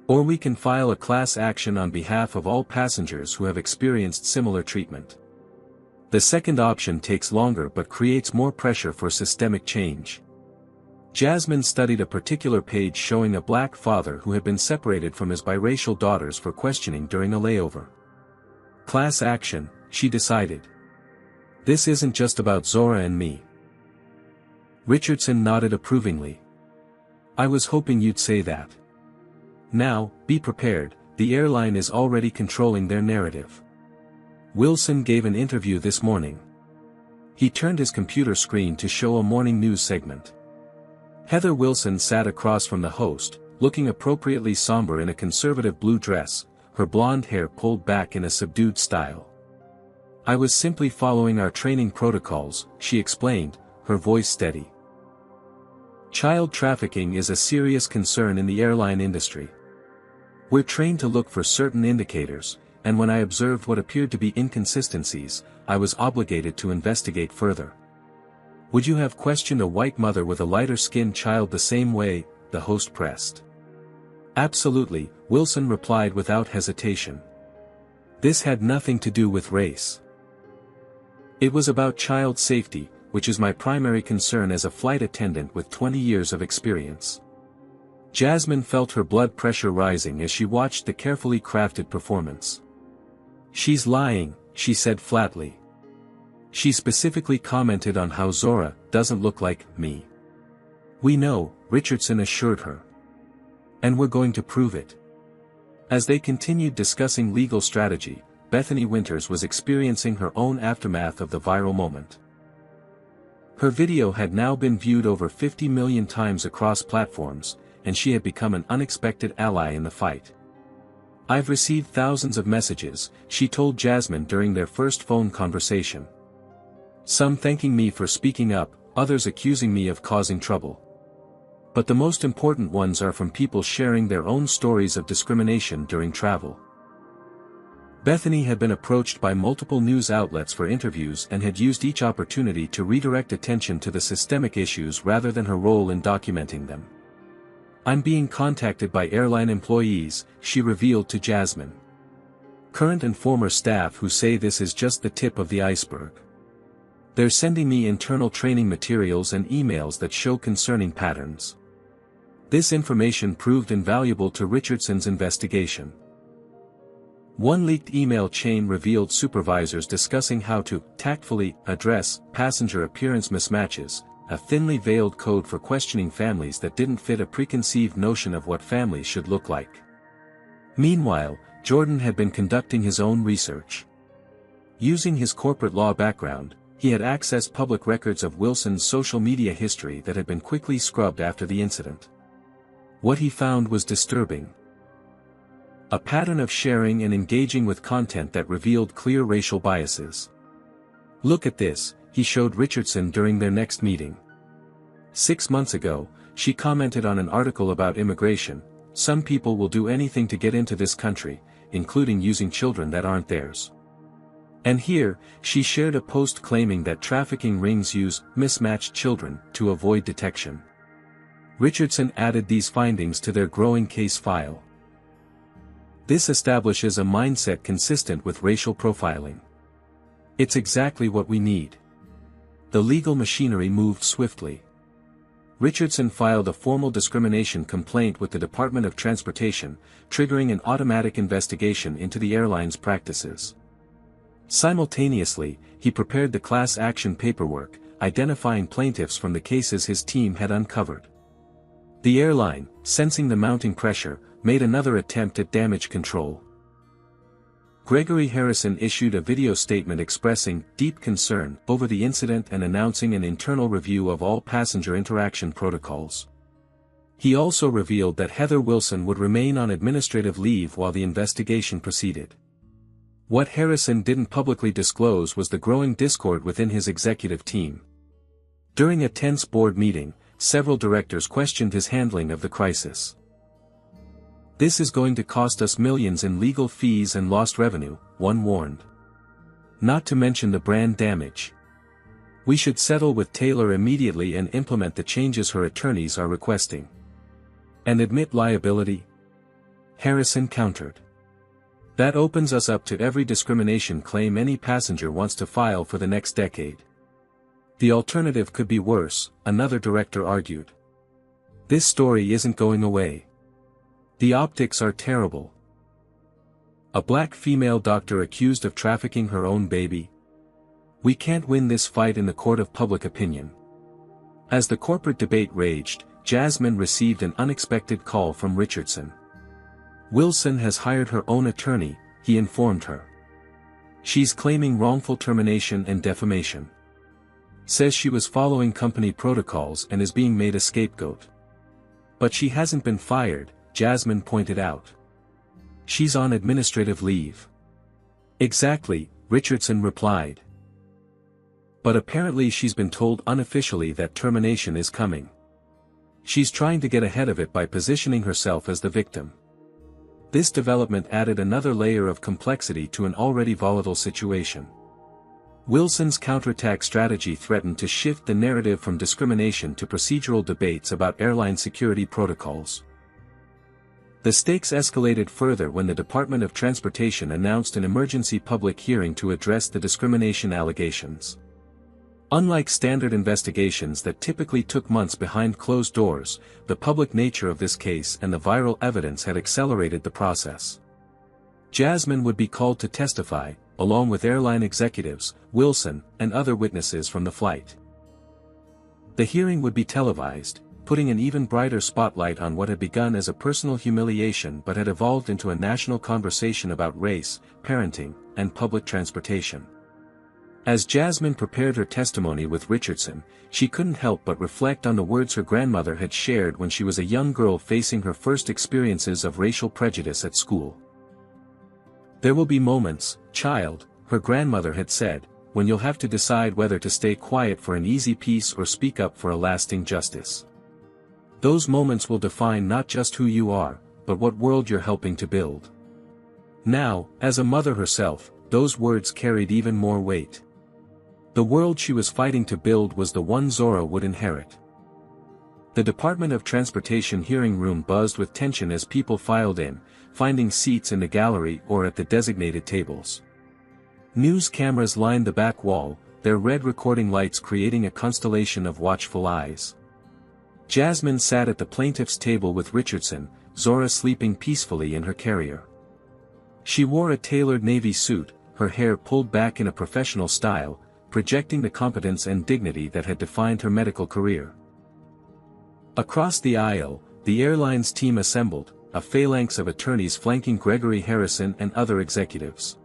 Or we can file a class action on behalf of all passengers who have experienced similar treatment. The second option takes longer but creates more pressure for systemic change. Jasmine studied a particular page showing a black father who had been separated from his biracial daughters for questioning during a layover. Class action, she decided. This isn't just about Zora and me. Richardson nodded approvingly. I was hoping you'd say that. Now, be prepared, the airline is already controlling their narrative. Wilson gave an interview this morning. He turned his computer screen to show a morning news segment. Heather Wilson sat across from the host, looking appropriately somber in a conservative blue dress, her blonde hair pulled back in a subdued style. I was simply following our training protocols, she explained, her voice steady. Child trafficking is a serious concern in the airline industry. We're trained to look for certain indicators, and when I observed what appeared to be inconsistencies, I was obligated to investigate further. Would you have questioned a white mother with a lighter-skinned child the same way? The host pressed. Absolutely, Wilson replied without hesitation. This had nothing to do with race. It was about child safety, which is my primary concern as a flight attendant with 20 years of experience. Jasmine felt her blood pressure rising as she watched the carefully crafted performance. She's lying, she said flatly. She specifically commented on how Zora doesn't look like me. We know, Richardson assured her. And we're going to prove it. As they continued discussing legal strategy, Bethany Winters was experiencing her own aftermath of the viral moment. Her video had now been viewed over 50 million times across platforms, and she had become an unexpected ally in the fight. I've received thousands of messages, she told Jasmine during their first phone conversation. Some thanking me for speaking up, others accusing me of causing trouble. But the most important ones are from people sharing their own stories of discrimination during travel. Bethany had been approached by multiple news outlets for interviews and had used each opportunity to redirect attention to the systemic issues rather than her role in documenting them. I'm being contacted by airline employees, she revealed to Jasmine. Current and former staff who say this is just the tip of the iceberg. They're sending me internal training materials and emails that show concerning patterns. This information proved invaluable to Richardson's investigation. One leaked email chain revealed supervisors discussing how to tactfully address passenger appearance mismatches, a thinly veiled code for questioning families that didn't fit a preconceived notion of what families should look like. Meanwhile, Jordan had been conducting his own research. Using his corporate law background, he had accessed public records of Wilson's social media history that had been quickly scrubbed after the incident. What he found was disturbing. A pattern of sharing and engaging with content that revealed clear racial biases. Look at this, he showed Richardson during their next meeting. 6 months ago, she commented on an article about immigration. Some people will do anything to get into this country, including using children that aren't theirs. And here, she shared a post claiming that trafficking rings use mismatched children to avoid detection. Richardson added these findings to their growing case file. This establishes a mindset consistent with racial profiling. It's exactly what we need. The legal machinery moved swiftly. Richardson filed a formal discrimination complaint with the Department of Transportation, triggering an automatic investigation into the airline's practices. Simultaneously, he prepared the class action paperwork, identifying plaintiffs from the cases his team had uncovered. The airline, sensing the mounting pressure, made another attempt at damage control. Gregory Harrison issued a video statement expressing deep concern over the incident and announcing an internal review of all passenger interaction protocols. He also revealed that Heather Wilson would remain on administrative leave while the investigation proceeded. What Harrison didn't publicly disclose was the growing discord within his executive team. During a tense board meeting, several directors questioned his handling of the crisis. "This is going to cost us millions in legal fees and lost revenue," one warned. "Not to mention the brand damage. We should settle with Taylor immediately and implement the changes her attorneys are requesting." "And admit liability?" Harrison countered. "That opens us up to every discrimination claim any passenger wants to file for the next decade." "The alternative could be worse," another director argued. "This story isn't going away. The optics are terrible. A black female doctor accused of trafficking her own baby? We can't win this fight in the court of public opinion." As the corporate debate raged, Jasmine received an unexpected call from Richardson. "Wilson has hired her own attorney," he informed her. "She's claiming wrongful termination and defamation. Says she was following company protocols and is being made a scapegoat." "But she hasn't been fired," Jasmine pointed out. "She's on administrative leave." "Exactly," Richardson replied. "But apparently she's been told unofficially that termination is coming. She's trying to get ahead of it by positioning herself as the victim." This development added another layer of complexity to an already volatile situation. Wilson's counterattack strategy threatened to shift the narrative from discrimination to procedural debates about airline security protocols. The stakes escalated further when the Department of Transportation announced an emergency public hearing to address the discrimination allegations. Unlike standard investigations that typically took months behind closed doors, the public nature of this case and the viral evidence had accelerated the process. Jasmine would be called to testify, along with airline executives, Wilson, and other witnesses from the flight. The hearing would be televised, putting an even brighter spotlight on what had begun as a personal humiliation but had evolved into a national conversation about race, parenting, and public transportation. As Jasmine prepared her testimony with Richardson, she couldn't help but reflect on the words her grandmother had shared when she was a young girl facing her first experiences of racial prejudice at school. "There will be moments, child," her grandmother had said, "when you'll have to decide whether to stay quiet for an easy peace or speak up for a lasting justice. Those moments will define not just who you are, but what world you're helping to build." Now, as a mother herself, those words carried even more weight. The world she was fighting to build was the one Zora would inherit. The Department of Transportation hearing room buzzed with tension as people filed in, finding seats in the gallery or at the designated tables. News cameras lined the back wall, their red recording lights creating a constellation of watchful eyes. Jasmine sat at the plaintiff's table with Richardson, Zora sleeping peacefully in her carrier. She wore a tailored navy suit, her hair pulled back in a professional style, projecting the competence and dignity that had defined her medical career. Across the aisle, the airline's team assembled, a phalanx of attorneys flanking Gregory Harrison and other executives.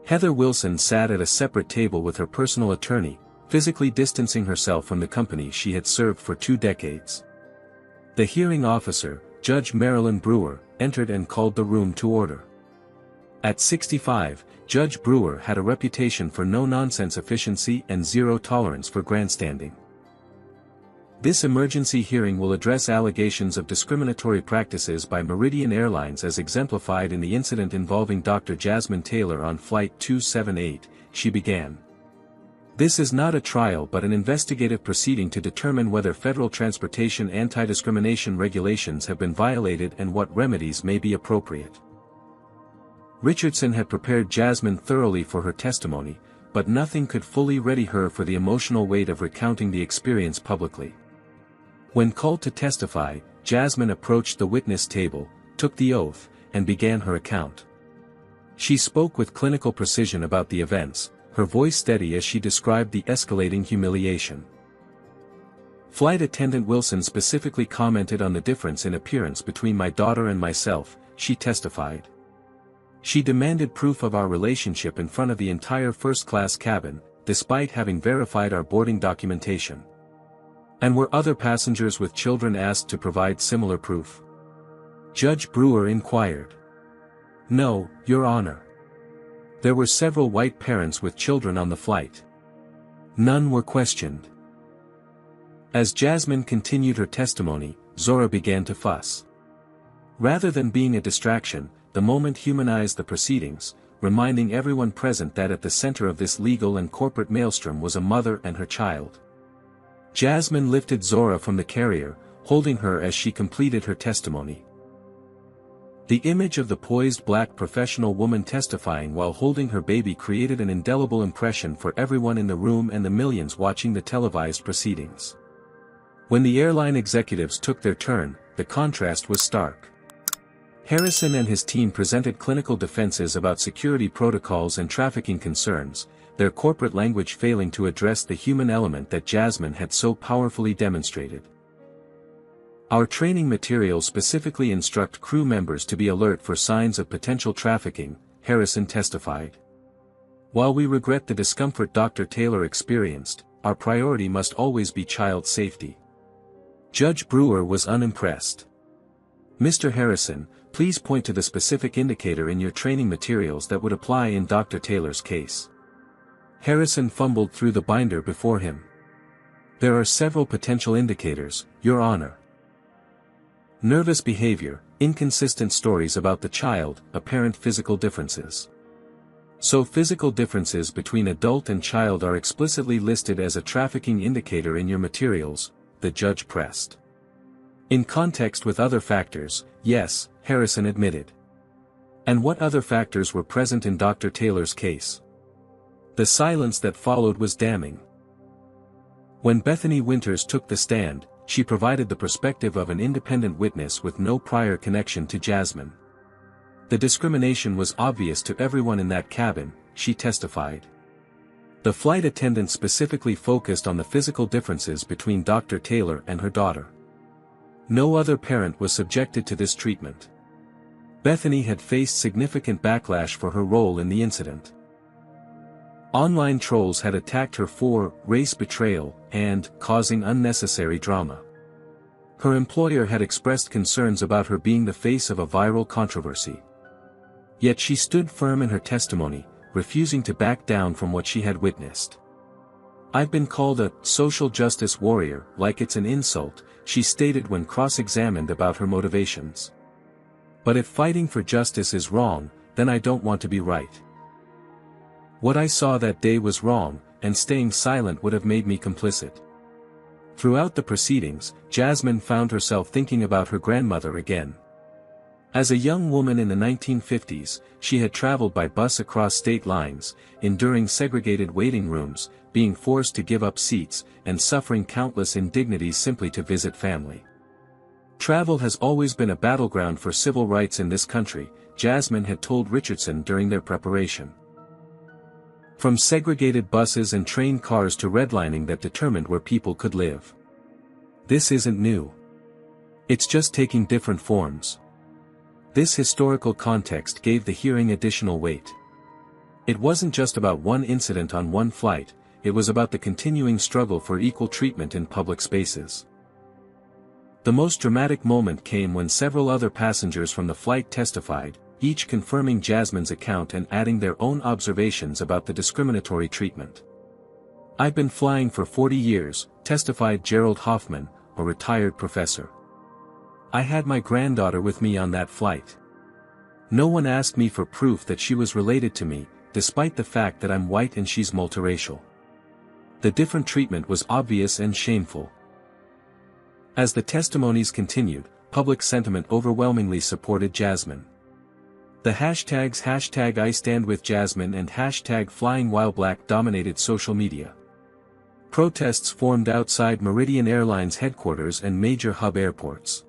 Heather Wilson sat at a separate table with her personal attorney, physically distancing herself from the company she had served for 2 decades. The hearing officer, Judge Marilyn Brewer, entered and called the room to order. At 65, Judge Brewer had a reputation for no-nonsense efficiency and zero tolerance for grandstanding. This emergency hearing will address allegations of discriminatory practices by Meridian Airlines as exemplified in the incident involving Dr. Jasmine Taylor on Flight 278, she began. This is not a trial but an investigative proceeding to determine whether federal transportation anti-discrimination regulations have been violated and what remedies may be appropriate. Richardson had prepared Jasmine thoroughly for her testimony, but nothing could fully ready her for the emotional weight of recounting the experience publicly. When called to testify, Jasmine approached the witness table, took the oath, and began her account. She spoke with clinical precision about the events, her voice steady as she described the escalating humiliation. Flight attendant Wilson specifically commented on the difference in appearance between my daughter and myself, she testified. She demanded proof of our relationship in front of the entire first-class cabin, despite having verified our boarding documentation. And were other passengers with children asked to provide similar proof? Judge Brewer inquired. No, Your Honor. There were several white parents with children on the flight. None were questioned. As Jasmine continued her testimony, Zora began to fuss. Rather than being a distraction, the moment humanized the proceedings, reminding everyone present that at the center of this legal and corporate maelstrom was a mother and her child. Jasmine lifted Zora from the carrier, holding her as she completed her testimony. The image of the poised black professional woman testifying while holding her baby created an indelible impression for everyone in the room and the millions watching the televised proceedings. When the airline executives took their turn, the contrast was stark. Harrison and his team presented clinical defenses about security protocols and trafficking concerns, their corporate language failing to address the human element that Jasmine had so powerfully demonstrated. Our training materials specifically instruct crew members to be alert for signs of potential trafficking, Harrison testified. While we regret the discomfort Dr. Taylor experienced, our priority must always be child safety. Judge Brewer was unimpressed. Mr. Harrison, please point to the specific indicator in your training materials that would apply in Dr. Taylor's case. Harrison fumbled through the binder before him. There are several potential indicators, Your Honor. Nervous behavior, inconsistent stories about the child, apparent physical differences. So physical differences between adult and child are explicitly listed as a trafficking indicator in your materials, the judge pressed. In context with other factors, yes, Harrison admitted. And what other factors were present in Dr. Taylor's case? The silence that followed was damning. When Bethany Winters took the stand, she provided the perspective of an independent witness with no prior connection to Jasmine. The discrimination was obvious to everyone in that cabin, she testified. The flight attendant specifically focused on the physical differences between Dr. Taylor and her daughter. No other parent was subjected to this treatment. Bethany had faced significant backlash for her role in the incident. Online trolls had attacked her for race betrayal and causing unnecessary drama. Her employer had expressed concerns about her being the face of a viral controversy. Yet she stood firm in her testimony, refusing to back down from what she had witnessed. I've been called a social justice warrior, like it's an insult, she stated when cross-examined about her motivations. But if fighting for justice is wrong, then I don't want to be right. What I saw that day was wrong, and staying silent would have made me complicit. Throughout the proceedings, Jasmine found herself thinking about her grandmother again. As a young woman in the 1950s, she had traveled by bus across state lines, enduring segregated waiting rooms, being forced to give up seats, and suffering countless indignities simply to visit family. Travel has always been a battleground for civil rights in this country, Jasmine had told Richardson during their preparation. From segregated buses and train cars to redlining that determined where people could live. This isn't new. It's just taking different forms. This historical context gave the hearing additional weight. It wasn't just about one incident on one flight, it was about the continuing struggle for equal treatment in public spaces. The most dramatic moment came when several other passengers from the flight testified, each confirming Jasmine's account and adding their own observations about the discriminatory treatment. I've been flying for 40 years, testified Gerald Hoffman, a retired professor. I had my granddaughter with me on that flight. No one asked me for proof that she was related to me, despite the fact that I'm white and she's multiracial. The different treatment was obvious and shameful. As the testimonies continued, public sentiment overwhelmingly supported Jasmine. The hashtags #IStandWithJasmine and #FlyingWhileBlack dominated social media. Protests formed outside Meridian Airlines headquarters and major hub airports.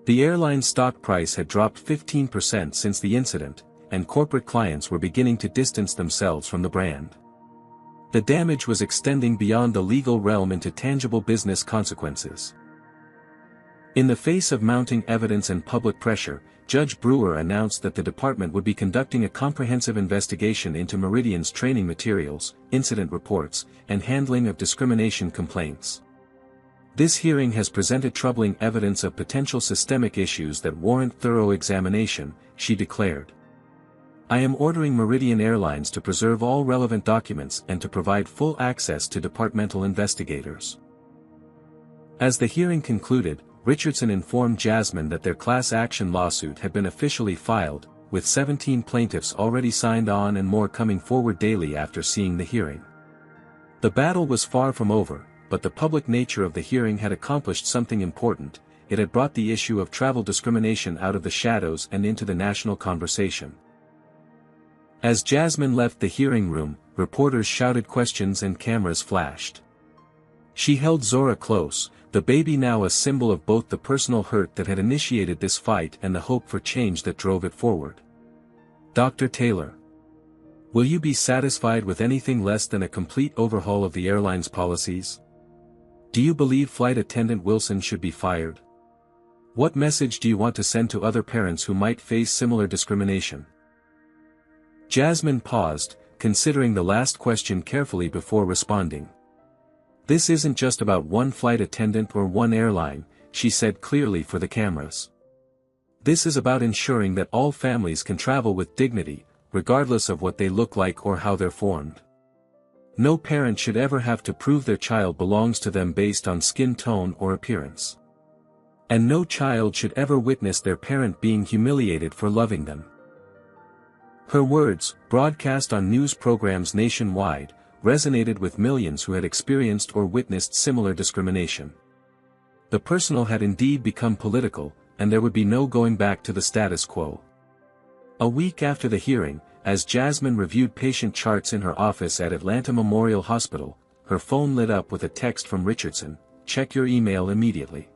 The airline's stock price had dropped 15% since the incident, and corporate clients were beginning to distance themselves from the brand. The damage was extending beyond the legal realm into tangible business consequences. In the face of mounting evidence and public pressure, Judge Brewer announced that the department would be conducting a comprehensive investigation into Meridian's training materials, incident reports, and handling of discrimination complaints. This hearing has presented troubling evidence of potential systemic issues that warrant thorough examination, she declared. I am ordering Meridian Airlines to preserve all relevant documents and to provide full access to departmental investigators. As the hearing concluded, Richardson informed Jasmine that their class action lawsuit had been officially filed, with 17 plaintiffs already signed on and more coming forward daily after seeing the hearing. The battle was far from over, but the public nature of the hearing had accomplished something important. It had brought the issue of travel discrimination out of the shadows and into the national conversation. As Jasmine left the hearing room, reporters shouted questions and cameras flashed. She held Zora close, the baby now a symbol of both the personal hurt that had initiated this fight and the hope for change that drove it forward. "Dr. Taylor. Will you be satisfied with anything less than a complete overhaul of the airline's policies? Do you believe Flight Attendant Wilson should be fired? What message do you want to send to other parents who might face similar discrimination?" Jasmine paused, considering the last question carefully before responding. "This isn't just about one flight attendant or one airline," she said clearly for the cameras. "This is about ensuring that all families can travel with dignity, regardless of what they look like or how they're formed. No parent should ever have to prove their child belongs to them based on skin tone or appearance. And no child should ever witness their parent being humiliated for loving them." Her words, broadcast on news programs nationwide, resonated with millions who had experienced or witnessed similar discrimination. The personal had indeed become political, and there would be no going back to the status quo. A week after the hearing, as Jasmine reviewed patient charts in her office at Atlanta Memorial Hospital, her phone lit up with a text from Richardson, "Check your email immediately."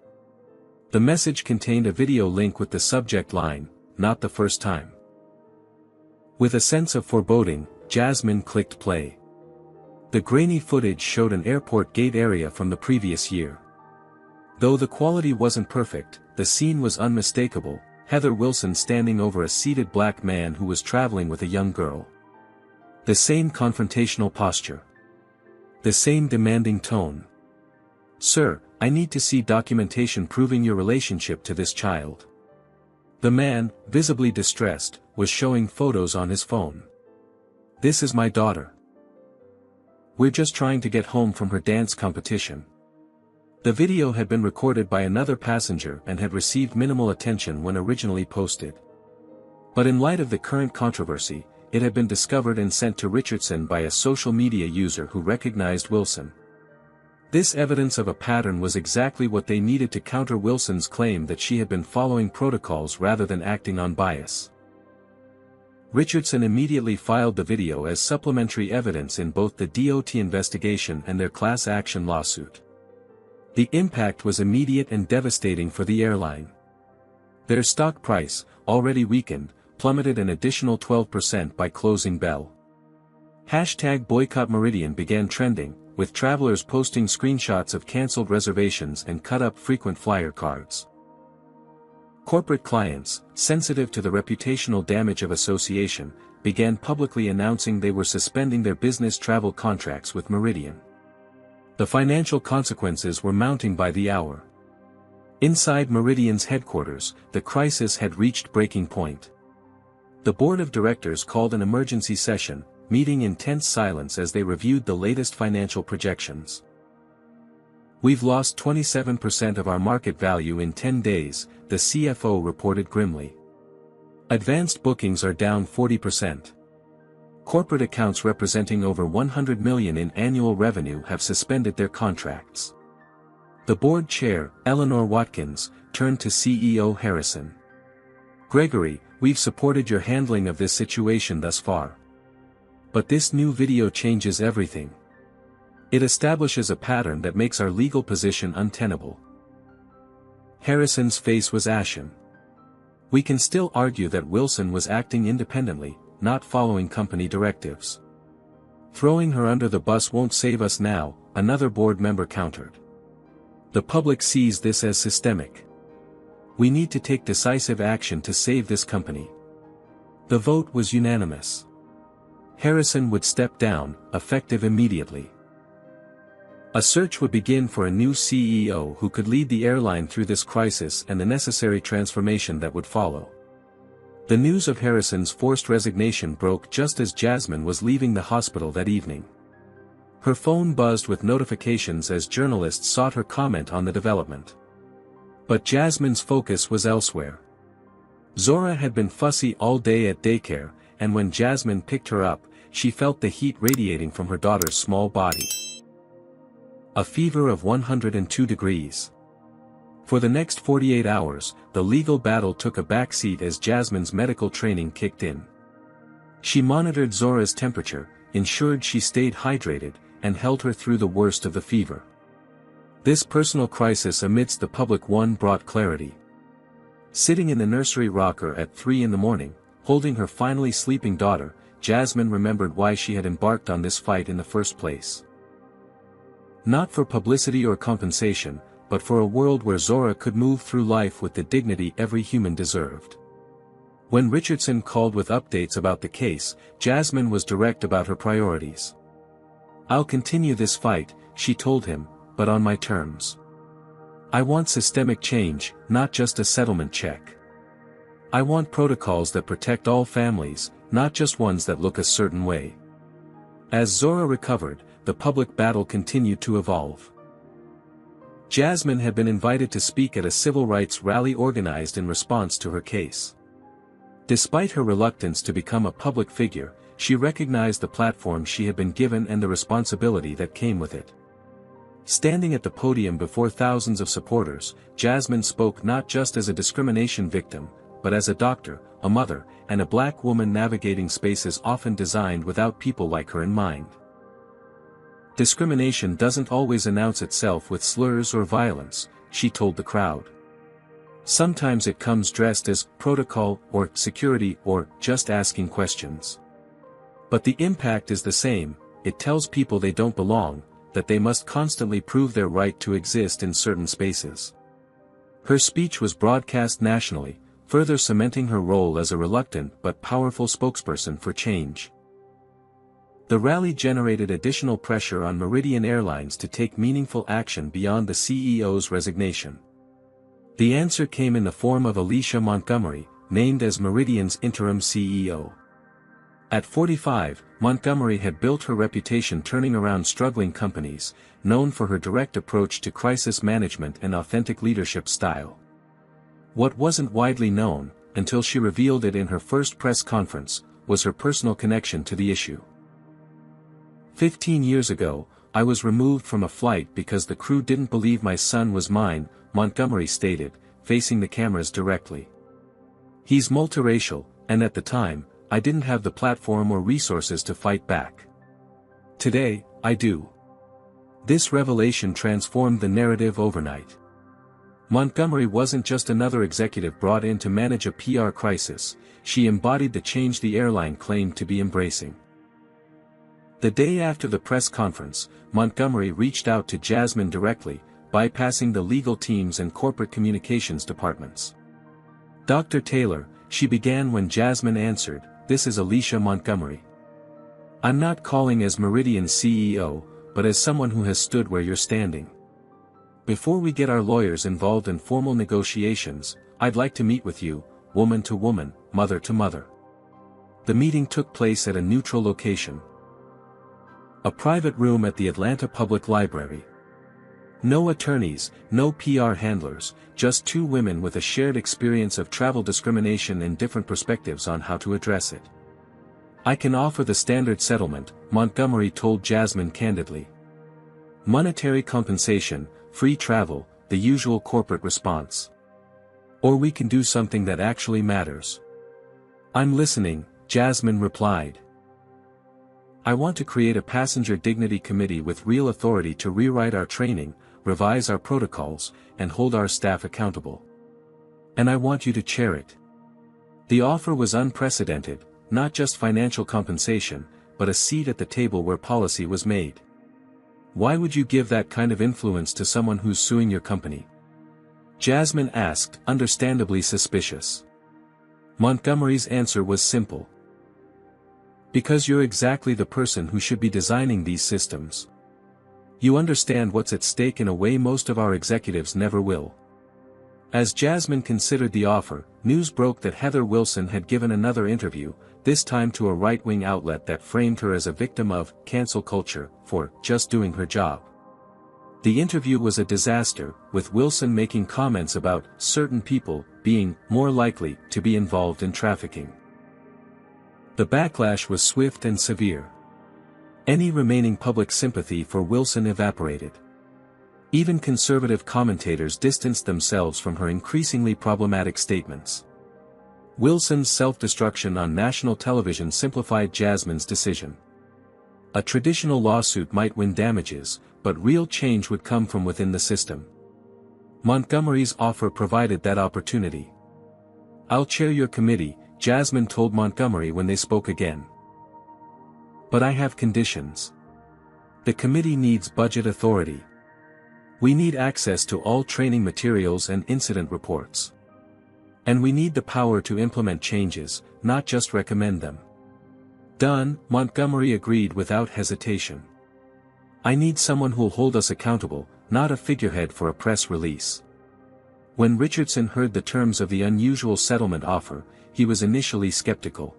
The message contained a video link with the subject line, "Not the first time." With a sense of foreboding, Jasmine clicked play. The grainy footage showed an airport gate area from the previous year. Though the quality wasn't perfect, the scene was unmistakable: Heather Wilson standing over a seated black man who was traveling with a young girl. The same confrontational posture. The same demanding tone. "Sir, I need to see documentation proving your relationship to this child." The man, visibly distressed, was showing photos on his phone. "This is my daughter. We're just trying to get home from her dance competition." The video had been recorded by another passenger and had received minimal attention when originally posted. But in light of the current controversy, it had been discovered and sent to Richardson by a social media user who recognized Wilson. This evidence of a pattern was exactly what they needed to counter Wilson's claim that she had been following protocols rather than acting on bias. Richardson immediately filed the video as supplementary evidence in both the DOT investigation and their class action lawsuit. The impact was immediate and devastating for the airline. Their stock price, already weakened, plummeted an additional 12% by closing bell. #boycott Meridian began trending, with travelers posting screenshots of canceled reservations and cut-up frequent flyer cards. Corporate clients, sensitive to the reputational damage of association, began publicly announcing they were suspending their business travel contracts with Meridian. The financial consequences were mounting by the hour. Inside Meridian's headquarters, the crisis had reached breaking point. The board of directors called an emergency session, meeting in tense silence as they reviewed the latest financial projections. "We've lost 27% of our market value in 10 days, the CFO reported grimly. "Advanced bookings are down 40%. Corporate accounts representing over $100 million in annual revenue have suspended their contracts." The board chair, Eleanor Watkins, turned to CEO Harrison. "Gregory, we've supported your handling of this situation thus far. But this new video changes everything. It establishes a pattern that makes our legal position untenable." Harrison's face was ashen. "We can still argue that Wilson was acting independently, not following company directives. Throwing her under the bus won't save us now," another board member countered. "The public sees this as systemic. We need to take decisive action to save this company." The vote was unanimous. Harrison would step down, effective immediately. A search would begin for a new CEO who could lead the airline through this crisis and the necessary transformation that would follow. The news of Harrison's forced resignation broke just as Jasmine was leaving the hospital that evening. Her phone buzzed with notifications as journalists sought her comment on the development. But Jasmine's focus was elsewhere. Zora had been fussy all day at daycare, and when Jasmine picked her up, she felt the heat radiating from her daughter's small body. A fever of 102 degrees. For the next 48 hours, the legal battle took a backseat as Jasmine's medical training kicked in. She monitored Zora's temperature, ensured she stayed hydrated, and held her through the worst of the fever. This personal crisis amidst the public one brought clarity. Sitting in the nursery rocker at 3 in the morning, holding her finally sleeping daughter, Jasmine remembered why she had embarked on this fight in the first place. Not for publicity or compensation, but for a world where Zora could move through life with the dignity every human deserved. When Richardson called with updates about the case, Jasmine was direct about her priorities. "I'll continue this fight," she told him, "but on my terms. I want systemic change, not just a settlement check. I want protocols that protect all families, not just ones that look a certain way." As Zora recovered, the public battle continued to evolve. Jasmine had been invited to speak at a civil rights rally organized in response to her case. Despite her reluctance to become a public figure, she recognized the platform she had been given and the responsibility that came with it. Standing at the podium before thousands of supporters, Jasmine spoke not just as a discrimination victim, but as a doctor, a mother, and a black woman navigating spaces often designed without people like her in mind. "Discrimination doesn't always announce itself with slurs or violence," she told the crowd. "Sometimes it comes dressed as protocol or security or just asking questions. But the impact is the same. It tells people they don't belong, that they must constantly prove their right to exist in certain spaces." Her speech was broadcast nationally, further cementing her role as a reluctant but powerful spokesperson for change. The rally generated additional pressure on Meridian Airlines to take meaningful action beyond the CEO's resignation. The answer came in the form of Alicia Montgomery, named as Meridian's interim CEO. At 45, Montgomery had built her reputation turning around struggling companies, known for her direct approach to crisis management and authentic leadership style. What wasn't widely known, until she revealed it in her first press conference, was her personal connection to the issue. 15 years ago, I was removed from a flight because the crew didn't believe my son was mine, Montgomery stated, facing the cameras directly. He's multiracial, and at the time, I didn't have the platform or resources to fight back. Today, I do. This revelation transformed the narrative overnight. Montgomery wasn't just another executive brought in to manage a PR crisis, she embodied the change the airline claimed to be embracing. The day after the press conference, Montgomery reached out to Jasmine directly, bypassing the legal teams and corporate communications departments. "Dr. Taylor," she began when Jasmine answered, "This is Alicia Montgomery. I'm not calling as Meridian's CEO, but as someone who has stood where you're standing. Before we get our lawyers involved in formal negotiations, I'd like to meet with you, woman to woman, mother to mother." The meeting took place at a neutral location. A private room at the Atlanta Public Library. No attorneys, no PR handlers, just two women with a shared experience of travel discrimination and different perspectives on how to address it. "I can offer the standard settlement," Montgomery told Jasmine candidly. "Monetary compensation, free travel, the usual corporate response. Or we can do something that actually matters." "I'm listening," Jasmine replied. "I want to create a passenger dignity committee with real authority to rewrite our training, revise our protocols, and hold our staff accountable. And I want you to chair it." The offer was unprecedented, not just financial compensation, but a seat at the table where policy was made. "Why would you give that kind of influence to someone who's suing your company?" Jasmine asked, understandably suspicious. Montgomery's answer was simple. "Because you're exactly the person who should be designing these systems. You understand what's at stake in a way most of our executives never will." As Jasmine considered the offer, news broke that Heather Wilson had given another interview, this time to a right-wing outlet that framed her as a victim of cancel culture for just doing her job. The interview was a disaster, with Wilson making comments about certain people being more likely to be involved in trafficking. The backlash was swift and severe. Any remaining public sympathy for Wilson evaporated. Even conservative commentators distanced themselves from her increasingly problematic statements. Wilson's self-destruction on national television simplified Jasmine's decision. A traditional lawsuit might win damages, but real change would come from within the system. Montgomery's offer provided that opportunity. "I'll chair your committee," Jasmine told Montgomery when they spoke again. "But I have conditions. The committee needs budget authority. We need access to all training materials and incident reports. And we need the power to implement changes, not just recommend them." "Done," Montgomery agreed without hesitation. "I need someone who'll hold us accountable, not a figurehead for a press release." When Richardson heard the terms of the unusual settlement offer, he was initially skeptical.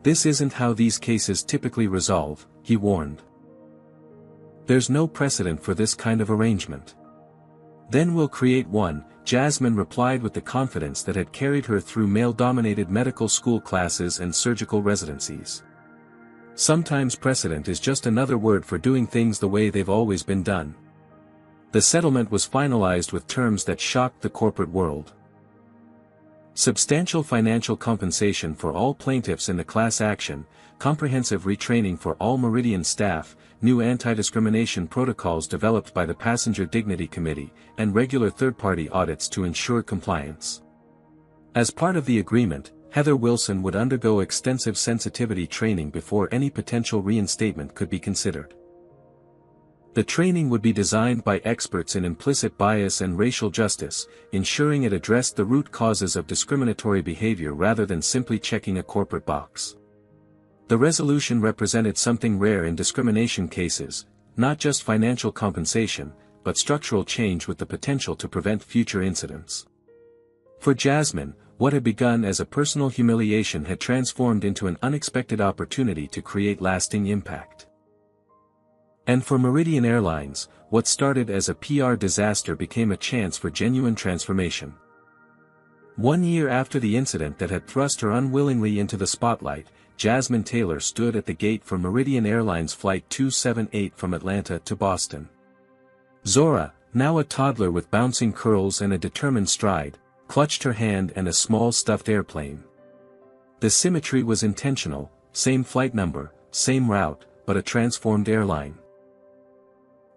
"This isn't how these cases typically resolve," he warned. "There's no precedent for this kind of arrangement." "Then we'll create one," Jasmine replied with the confidence that had carried her through male-dominated medical school classes and surgical residencies. Sometimes precedent is just another word for doing things the way they've always been done. The settlement was finalized with terms that shocked the corporate world. Substantial financial compensation for all plaintiffs in the class action, comprehensive retraining for all Meridian staff, new anti-discrimination protocols developed by the Passenger Dignity Committee, and regular third-party audits to ensure compliance. As part of the agreement, Heather Wilson would undergo extensive sensitivity training before any potential reinstatement could be considered. The training would be designed by experts in implicit bias and racial justice, ensuring it addressed the root causes of discriminatory behavior rather than simply checking a corporate box. The resolution represented something rare in discrimination cases, not just financial compensation, but structural change with the potential to prevent future incidents. For Jasmine, what had begun as a personal humiliation had transformed into an unexpected opportunity to create lasting impact. And for Meridian Airlines, what started as a PR disaster became a chance for genuine transformation. 1 year after the incident that had thrust her unwillingly into the spotlight, Jasmine Taylor stood at the gate for Meridian Airlines Flight 278 from Atlanta to Boston. Zora, now a toddler with bouncing curls and a determined stride, clutched her hand and a small stuffed airplane. The symmetry was intentional, same flight number, same route, but a transformed airline.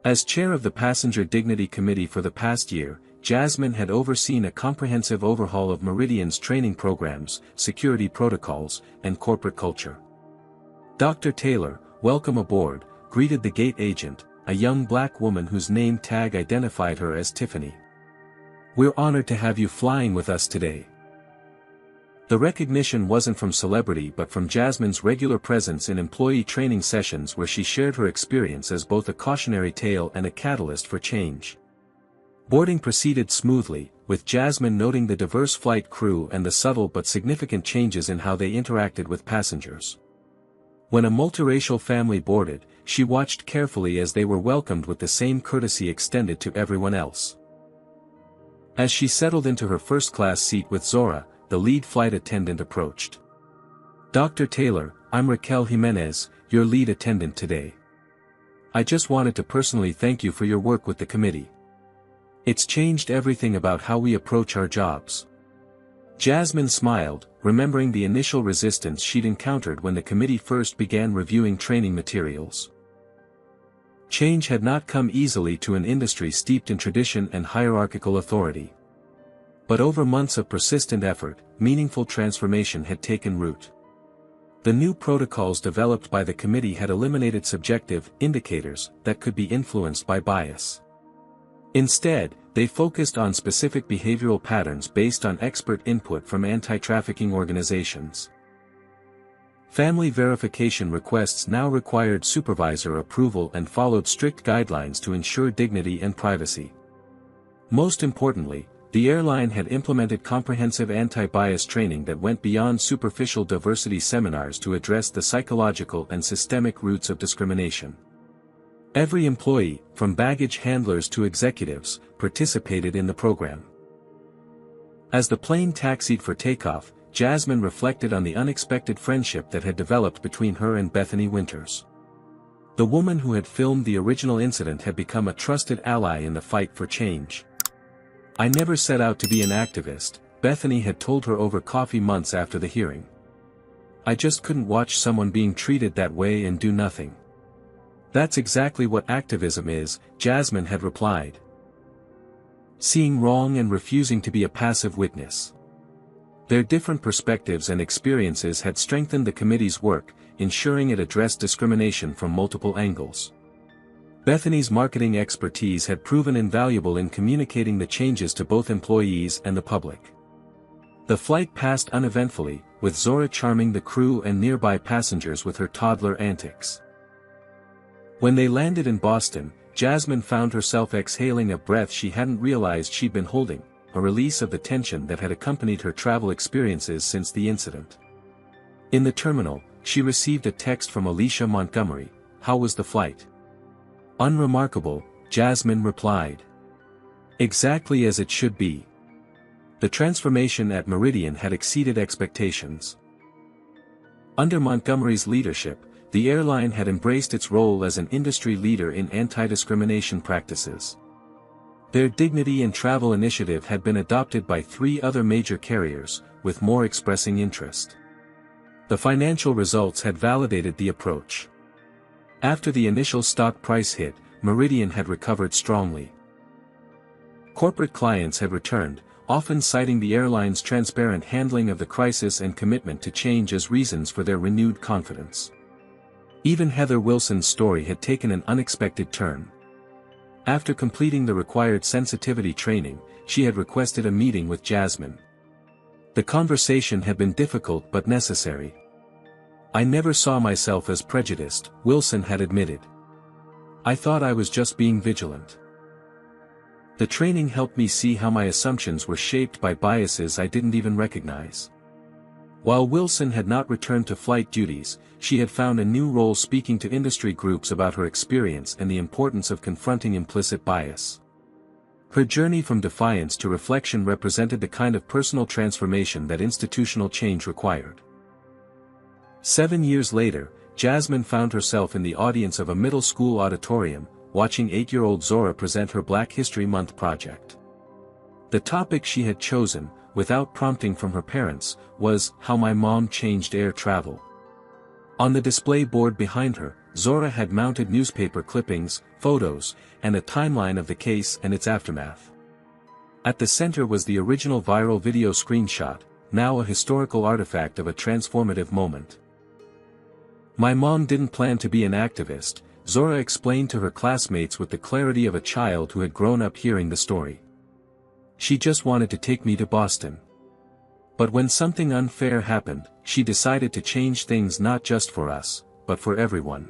As chair of the Passenger Dignity Committee for the past year, Jasmine had overseen a comprehensive overhaul of Meridian's training programs, security protocols, and corporate culture. Dr. Taylor, welcome aboard, greeted the gate agent, a young black woman whose name tag identified her as Tiffany. "We're honored to have you flying with us today." The recognition wasn't from celebrity but from Jasmine's regular presence in employee training sessions where she shared her experience as both a cautionary tale and a catalyst for change. Boarding proceeded smoothly, with Jasmine noting the diverse flight crew and the subtle but significant changes in how they interacted with passengers. When a multiracial family boarded, she watched carefully as they were welcomed with the same courtesy extended to everyone else. As she settled into her first-class seat with Zora, the lead flight attendant approached. "Dr. Taylor, I'm Raquel Jimenez, your lead attendant today. I just wanted to personally thank you for your work with the committee. It's changed everything about how we approach our jobs." Jasmine smiled, remembering the initial resistance she'd encountered when the committee first began reviewing training materials. Change had not come easily to an industry steeped in tradition and hierarchical authority. But over months of persistent effort, meaningful transformation had taken root. The new protocols developed by the committee had eliminated subjective indicators that could be influenced by bias. Instead, they focused on specific behavioral patterns based on expert input from anti-trafficking organizations. Family verification requests now required supervisor approval and followed strict guidelines to ensure dignity and privacy. Most importantly, the airline had implemented comprehensive anti-bias training that went beyond superficial diversity seminars to address the psychological and systemic roots of discrimination. Every employee, from baggage handlers to executives, participated in the program. As the plane taxied for takeoff, Jasmine reflected on the unexpected friendship that had developed between her and Bethany Winters. The woman who had filmed the original incident had become a trusted ally in the fight for change. "I never set out to be an activist," Bethany had told her over coffee months after the hearing. "I just couldn't watch someone being treated that way and do nothing." "That's exactly what activism is," Jasmine had replied. Seeing wrong and refusing to be a passive witness. Their different perspectives and experiences had strengthened the committee's work, ensuring it addressed discrimination from multiple angles. Bethany's marketing expertise had proven invaluable in communicating the changes to both employees and the public. The flight passed uneventfully, with Zora charming the crew and nearby passengers with her toddler antics. When they landed in Boston, Jasmine found herself exhaling a breath she hadn't realized she'd been holding, a release of the tension that had accompanied her travel experiences since the incident. In the terminal, she received a text from Alicia Montgomery. "How was the flight?" "Unremarkable," Jasmine replied. "Exactly as it should be." The transformation at Meridian had exceeded expectations. Under Montgomery's leadership, the airline had embraced its role as an industry leader in anti-discrimination practices. Their Dignity in Travel initiative had been adopted by 3 other major carriers, with more expressing interest. The financial results had validated the approach. After the initial stock price hit, Meridian had recovered strongly. Corporate clients had returned, often citing the airline's transparent handling of the crisis and commitment to change as reasons for their renewed confidence. Even Heather Wilson's story had taken an unexpected turn. After completing the required sensitivity training, she had requested a meeting with Jasmine. The conversation had been difficult but necessary. "I never saw myself as prejudiced," Wilson had admitted. "I thought I was just being vigilant. The training helped me see how my assumptions were shaped by biases I didn't even recognize." While Wilson had not returned to flight duties, she had found a new role speaking to industry groups about her experience and the importance of confronting implicit bias. Her journey from defiance to reflection represented the kind of personal transformation that institutional change required. 7 years later, Jasmine found herself in the audience of a middle school auditorium, watching 8-year-old Zora present her Black History Month project. The topic she had chosen, without prompting from her parents, was "How My Mom Changed Air Travel." On the display board behind her, Zora had mounted newspaper clippings, photos, and a timeline of the case and its aftermath. At the center was the original viral video screenshot, now a historical artifact of a transformative moment. "My mom didn't plan to be an activist," Zora explained to her classmates with the clarity of a child who had grown up hearing the story. "She just wanted to take me to Boston. But when something unfair happened, she decided to change things not just for us, but for everyone."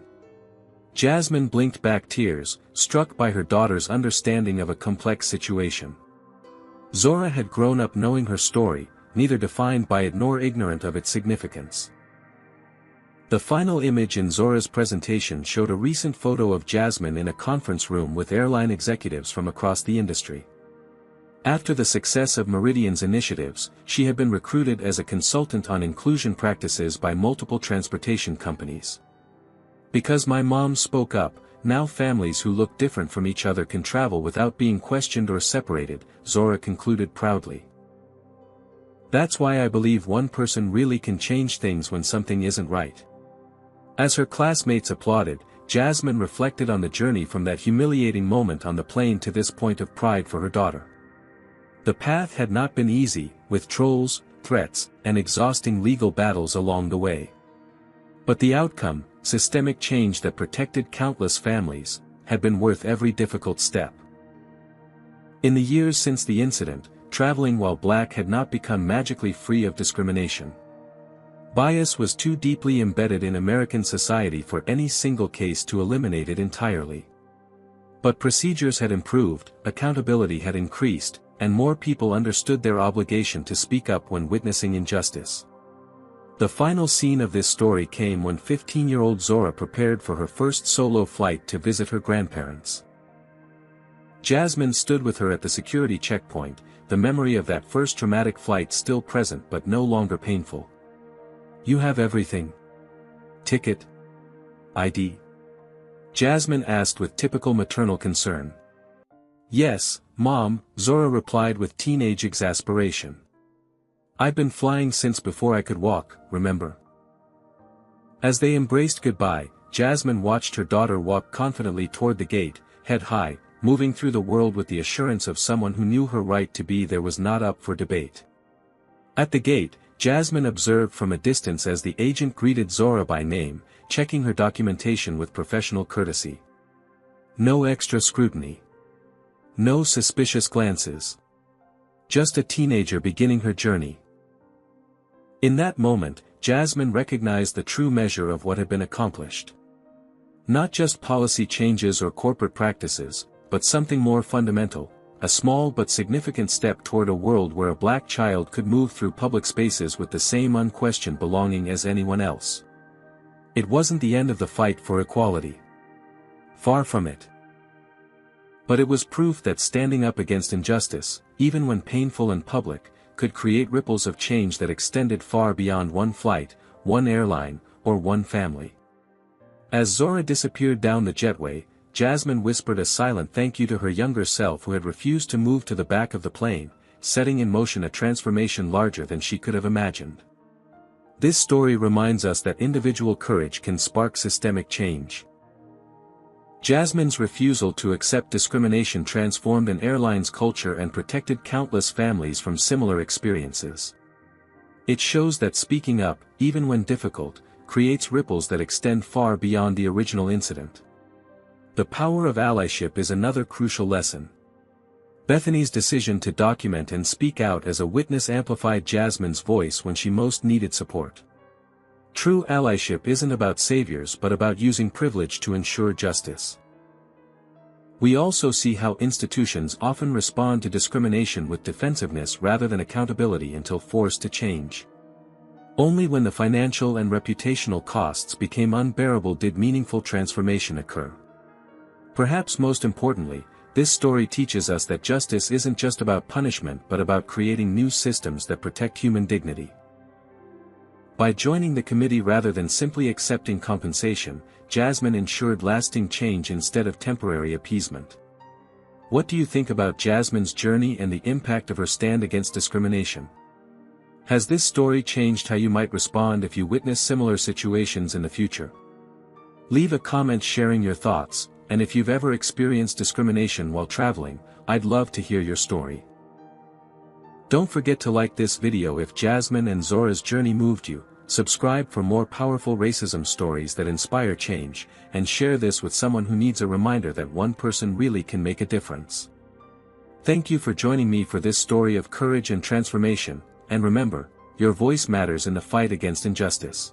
Jasmine blinked back tears, struck by her daughter's understanding of a complex situation. Zora had grown up knowing her story, neither defined by it nor ignorant of its significance. The final image in Zora's presentation showed a recent photo of Jasmine in a conference room with airline executives from across the industry. After the success of Meridian's initiatives, she had been recruited as a consultant on inclusion practices by multiple transportation companies. "Because my mom spoke up, now families who look different from each other can travel without being questioned or separated," Zora concluded proudly. "That's why I believe one person really can change things when something isn't right." As her classmates applauded, Jasmine reflected on the journey from that humiliating moment on the plane to this point of pride for her daughter. The path had not been easy, with trolls, threats, and exhausting legal battles along the way. But the outcome, systemic change that protected countless families, had been worth every difficult step. In the years since the incident, traveling while Black had not become magically free of discrimination. Bias was too deeply embedded in American society for any single case to eliminate it entirely. But procedures had improved, accountability had increased, and more people understood their obligation to speak up when witnessing injustice. The final scene of this story came when 15-year-old Zora prepared for her first solo flight to visit her grandparents. Jasmine stood with her at the security checkpoint, the memory of that first traumatic flight still present but no longer painful. "You have everything? Ticket? ID?" Jasmine asked with typical maternal concern. "Yes, Mom," Zora replied with teenage exasperation. "I've been flying since before I could walk, remember?" As they embraced goodbye, Jasmine watched her daughter walk confidently toward the gate, head high, moving through the world with the assurance of someone who knew her right to be there was not up for debate. At the gate, Jasmine observed from a distance as the agent greeted Zora by name, checking her documentation with professional courtesy. No extra scrutiny. No suspicious glances. Just a teenager beginning her journey. In that moment, Jasmine recognized the true measure of what had been accomplished. Not just policy changes or corporate practices, but something more fundamental, a small but significant step toward a world where a black child could move through public spaces with the same unquestioned belonging as anyone else. It wasn't the end of the fight for equality. Far from it. But it was proof that standing up against injustice, even when painful and public, could create ripples of change that extended far beyond one flight, one airline, or one family. As Zora disappeared down the jetway, Jasmine whispered a silent thank you to her younger self who had refused to move to the back of the plane, setting in motion a transformation larger than she could have imagined. This story reminds us that individual courage can spark systemic change. Jasmine's refusal to accept discrimination transformed an airline's culture and protected countless families from similar experiences. It shows that speaking up, even when difficult, creates ripples that extend far beyond the original incident. The power of allyship is another crucial lesson. Bethany's decision to document and speak out as a witness amplified Jasmine's voice when she most needed support. True allyship isn't about saviors but about using privilege to ensure justice. We also see how institutions often respond to discrimination with defensiveness rather than accountability until forced to change. Only when the financial and reputational costs became unbearable did meaningful transformation occur. Perhaps most importantly, this story teaches us that justice isn't just about punishment but about creating new systems that protect human dignity. By joining the committee rather than simply accepting compensation, Jasmine ensured lasting change instead of temporary appeasement. What do you think about Jasmine's journey and the impact of her stand against discrimination? Has this story changed how you might respond if you witness similar situations in the future? Leave a comment sharing your thoughts, and if you've ever experienced discrimination while traveling, I'd love to hear your story. Don't forget to like this video if Jasmine and Zora's journey moved you, subscribe for more powerful racism stories that inspire change, and share this with someone who needs a reminder that one person really can make a difference. Thank you for joining me for this story of courage and transformation, and remember, your voice matters in the fight against injustice.